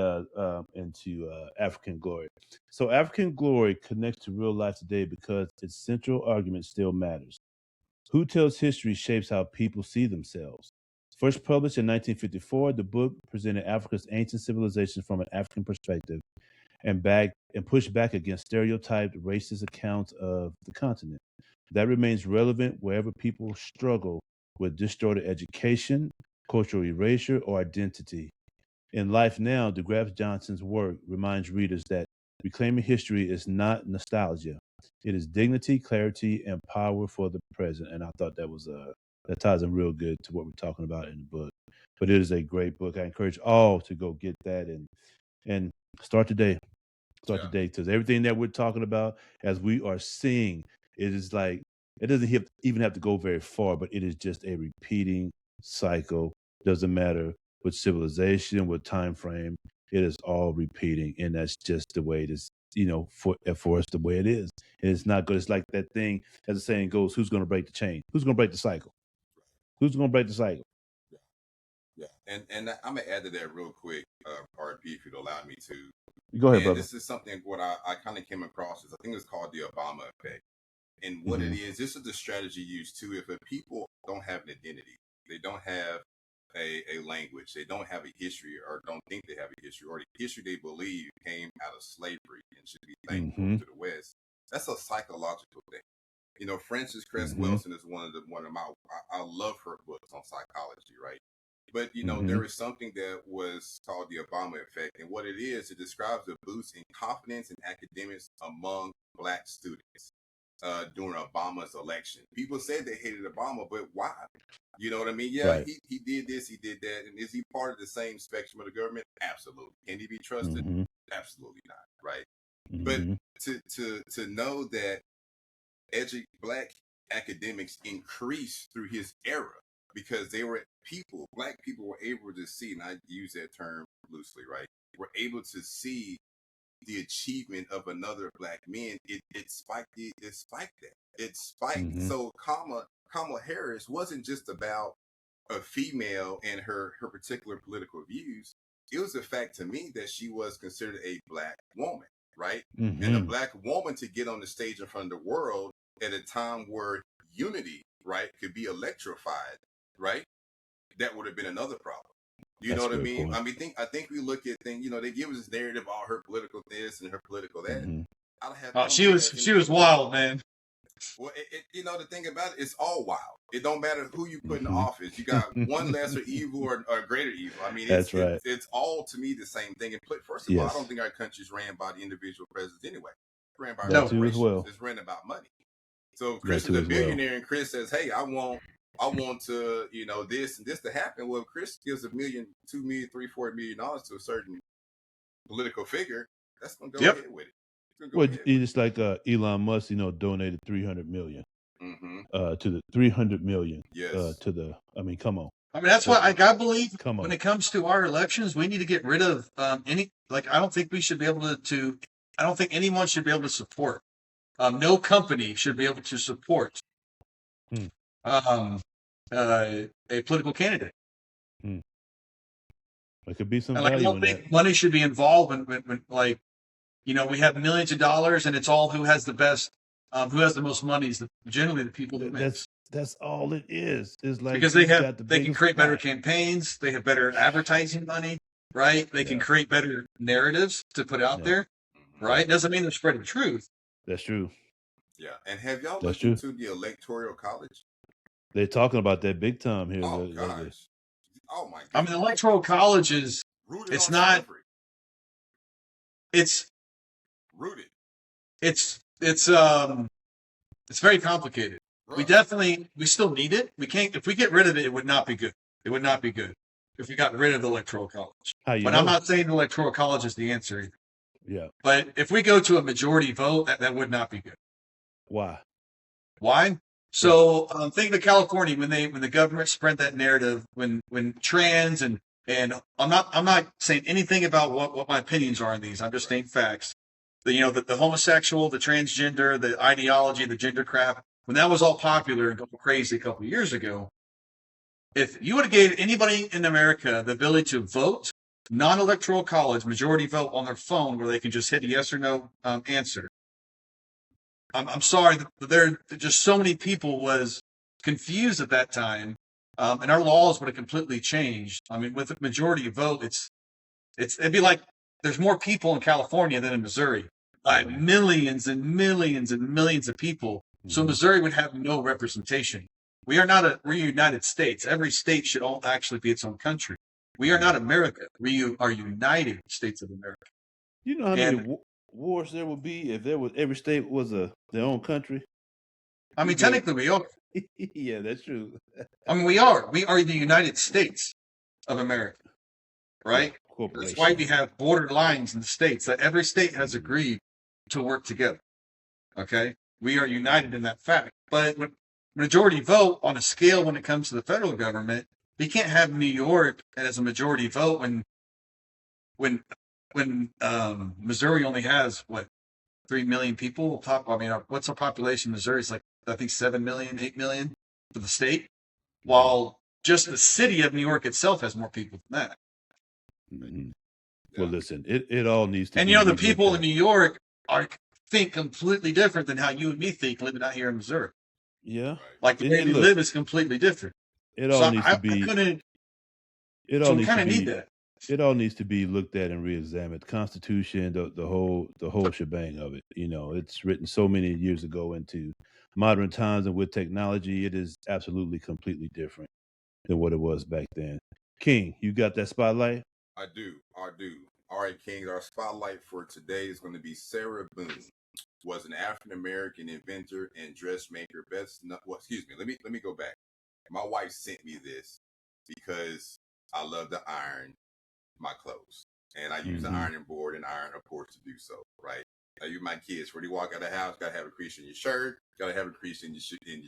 into African glory. So African glory connects to real life today because its central argument still matters. Who tells history shapes how people see themselves. First published in 1954, the book presented Africa's ancient civilizations from an African perspective and pushed back against stereotyped racist accounts of the continent. That remains relevant wherever people struggle with distorted education, cultural erasure, or identity. In Life Now, DeGraff Johnson's work reminds readers that reclaiming history is not nostalgia. It is dignity, clarity, and power for the present. And I thought that ties in real good to what we're talking about in the book. But it is a great book. I encourage all to go get that and start today. Start Yeah. today because everything that we're talking about, as we are seeing, it is like it doesn't even have to go very far, but it is just a repeating cycle. Doesn't matter with civilization, with time frame, it is all repeating, and that's just the way it is. For us, the way it is, and it's not good. It's like that thing, as the saying goes: "Who's going to break the chain? Who's going to break the cycle? Who's going to break the cycle?" Yeah. Yeah. And I'm gonna add to that real quick, RP, if you'd allow me to. Go ahead, And brother. this is something what I kind of came across is I think it's called the Obama effect. And what it is, this is the strategy used too. If a people don't have an identity, they don't have a language, they don't have a history, or don't think they have a history, or the history they believe came out of slavery and should be thankful Mm-hmm. to the West. That's a psychological thing. Frances Cress Mm-hmm. Wilson is one of my I love her books on psychology, right? But Mm-hmm. there is something that was called the Obama effect, and what it is, it describes a boost in confidence in academics among Black students during Obama's election. People said they hated Obama, but why? You know what I mean? Yeah, Right. he did this, he did that, and is he part of the same spectrum of the government? Absolutely. Can he be trusted? Mm-hmm. Absolutely not. Right. But Mm-hmm. to know that Black academics increased through his era because Black people were able to see, and I use that term loosely, right? Were able to see the achievement of another Black man. It spiked that. It spiked. Mm-hmm. So Kamala Harris wasn't just about a female and her particular political views. It was the fact to me that she was considered a Black woman, right? Mm-hmm. And a Black woman to get on the stage in front of the world at a time where unity, right, could be electrified, right? That would have been another problem. You know what I mean? Point. I think we look at things. They give us this narrative all her political this and her political that. Mm-hmm. I don't have. She was wild, man. Well, the thing about it, it's all wild. It don't matter who you put in office. You got one lesser evil or greater evil. I mean, That's right. It's all to me the same thing. And first of all, I don't think our country's ran by the individual presidents anyway. It's ran by corporations. Well. It's ran about money. So Chris is a billionaire, and Chris says, "Hey, I want to, this and this to happen." Well, Chris gives $1 million, $2 million, $3 million, $4 million to a certain political figure. That's gonna go ahead with it. Well, it's like Elon Musk, donated $300 million to the 300 million. Yes. To the. I mean, come on. I mean, that's why I believe when it comes to our elections, we need to get rid of any. Like, I don't think we should be able to. I don't think anyone should be able to support. No company should be able to support a political candidate. There could be some value. I don't think money should be involved when we have millions of dollars and it's all who has the best, who has the most money is generally the people that makes. That's all it is. Is like because they can create better campaigns, they have better advertising money, right? They can create better narratives to put out there, right? Doesn't mean they're spreading truth. That's true. Yeah, and have y'all looked into the Electoral College? They're talking about that big time here. Oh gosh! Oh my God! I mean, the Electoral College is it's not. Slavery. It's rooted. It's very complicated. Right. We still need it. We can't. If we get rid of it, it would not be good. It would not be good if we got rid of the Electoral College. But I'm not saying the Electoral College is the answer either. Yeah. But if we go to a majority vote, that would not be good. Why? So think of California when the government spread that narrative when trans and And I'm not saying anything about what my opinions are on these. I'm just stating facts. The homosexual, the transgender, the ideology, the gender crap, when that was all popular and crazy a couple of years ago, if you would have gave anybody in America the ability to vote, non-electoral college, majority vote on their phone where they can just hit a yes or no answer. I'm sorry, there just so many people was confused at that time, and our laws would have completely changed. I mean, with a majority vote, it'd be like there's more people in California than in Missouri, like millions and millions and millions of people. So Missouri would have no representation. We're United States. Every state should all actually be its own country. We are not America. We are United States of America. You know how many wars there would be if every state was their own country? I mean, technically we are. Yeah, that's true. I mean, we are. We are the United States of America, right? Yeah, that's why we have border lines in the states. That every state has agreed to work together. Okay, we are united in that fact. But when majority vote on a scale when it comes to the federal government, we can't have New York as a majority vote when Missouri only has 3 million people. What's our population? Missouri is like I think 7 million, 8 million for the state, while just the city of New York itself has more people than that. Mm-hmm. Well, listen, it all needs to. And the people in New York think completely different than how you and me think living out here in Missouri. Yeah, like the way we live is completely different. It all needs to be. Need that. It all needs to be looked at and reexamined. The Constitution, the whole shebang of it. It's written so many years ago into modern times, and with technology, it is absolutely completely different than what it was back then. King, you got that spotlight? I do. All right, King, our spotlight for today is going to be Sarah Boone. Was an African American inventor and dressmaker. Let me go back. My wife sent me this because I love to iron my clothes, and I use the ironing board and iron, of course, to do so. Right? I use my kids when you walk out of the house, gotta have a crease in your shirt, gotta have a crease in your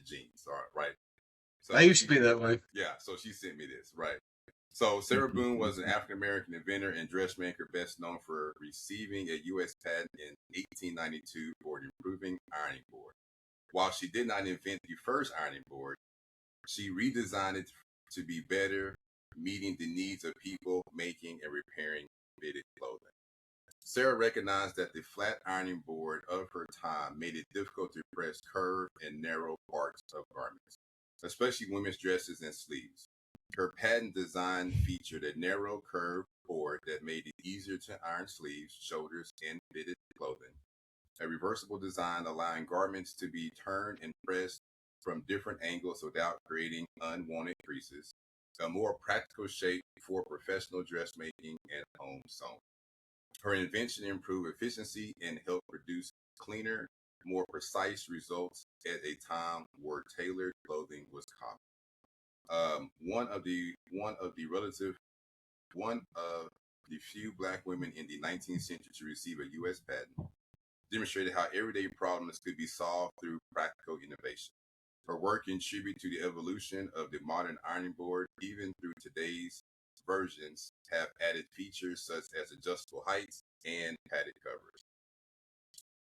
jeans. All right. So I used to be that way. Yeah. So she sent me this. Right. So Sarah Boone was an African-American inventor and dressmaker best known for receiving a U.S. patent in 1892 for an improving ironing board. While she did not invent the first ironing board, she redesigned it to be better, meeting the needs of people making and repairing fitted clothing. Sarah recognized that the flat ironing board of her time made it difficult to press curved and narrow parts of garments, especially women's dresses and sleeves. Her patent design featured a narrow curved board that made it easier to iron sleeves, shoulders, and fitted clothing. A reversible design allowing garments to be turned and pressed from different angles without creating unwanted creases. A more practical shape for professional dressmaking and home sewing. Her invention improved efficiency and helped produce cleaner, more precise results at a time where tailored clothing was common. One of the few Black women in the 19th century to receive a U.S. patent, demonstrated how everyday problems could be solved through practical innovation. Her work contributed to the evolution of the modern ironing board, even through today's versions have added features such as adjustable heights and padded covers.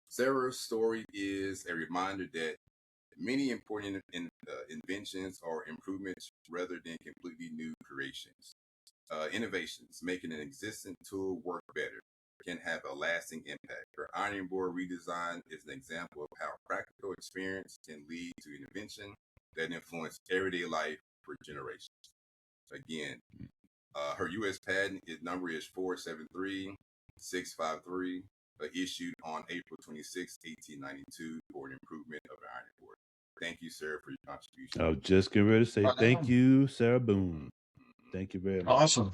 Sarah's story is a reminder that many important inventions are improvements rather than completely new creations. Innovations, making an existing tool work better, can have a lasting impact. Her ironing board redesign is an example of how practical experience can lead to an invention that influences everyday life for generations. Again, her U.S. patent number is 473653, issued on April 26, 1892, for an improvement of the ironing board. Thank you, Sarah, for your contribution. I was just getting ready to say thank you, Sarah Boone. Thank you very much. Awesome.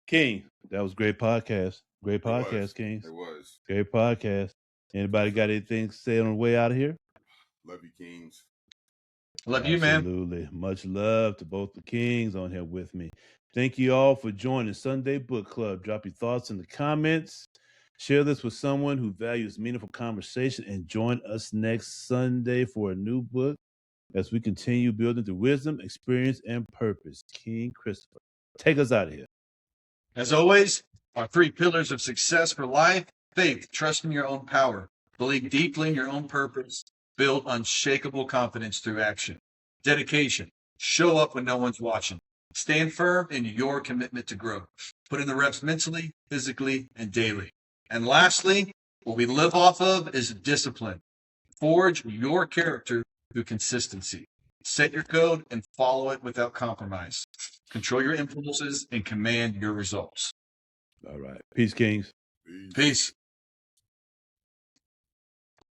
King, that was great podcast. Great podcast, King. It was. Great podcast. Anybody got anything to say on the way out of here? Love you, Kings. Love you, man. Absolutely. Much love to both the Kings on here with me. Thank you all for joining Sunday Book Club. Drop your thoughts in the comments. Share this with someone who values meaningful conversation, and join us next Sunday for a new book as we continue building through wisdom, experience, and purpose. King Christopher, take us out of here. As always, our 3 pillars of success for life: faith, trust in your own power, believe deeply in your own purpose, build unshakable confidence through action. Dedication, show up when no one's watching. Stand firm in your commitment to grow. Put in the reps mentally, physically, and daily. And lastly, what we live off of is discipline. Forge your character through consistency. Set your code and follow it without compromise. Control your impulses and command your results. All right. Peace, Kings. Peace.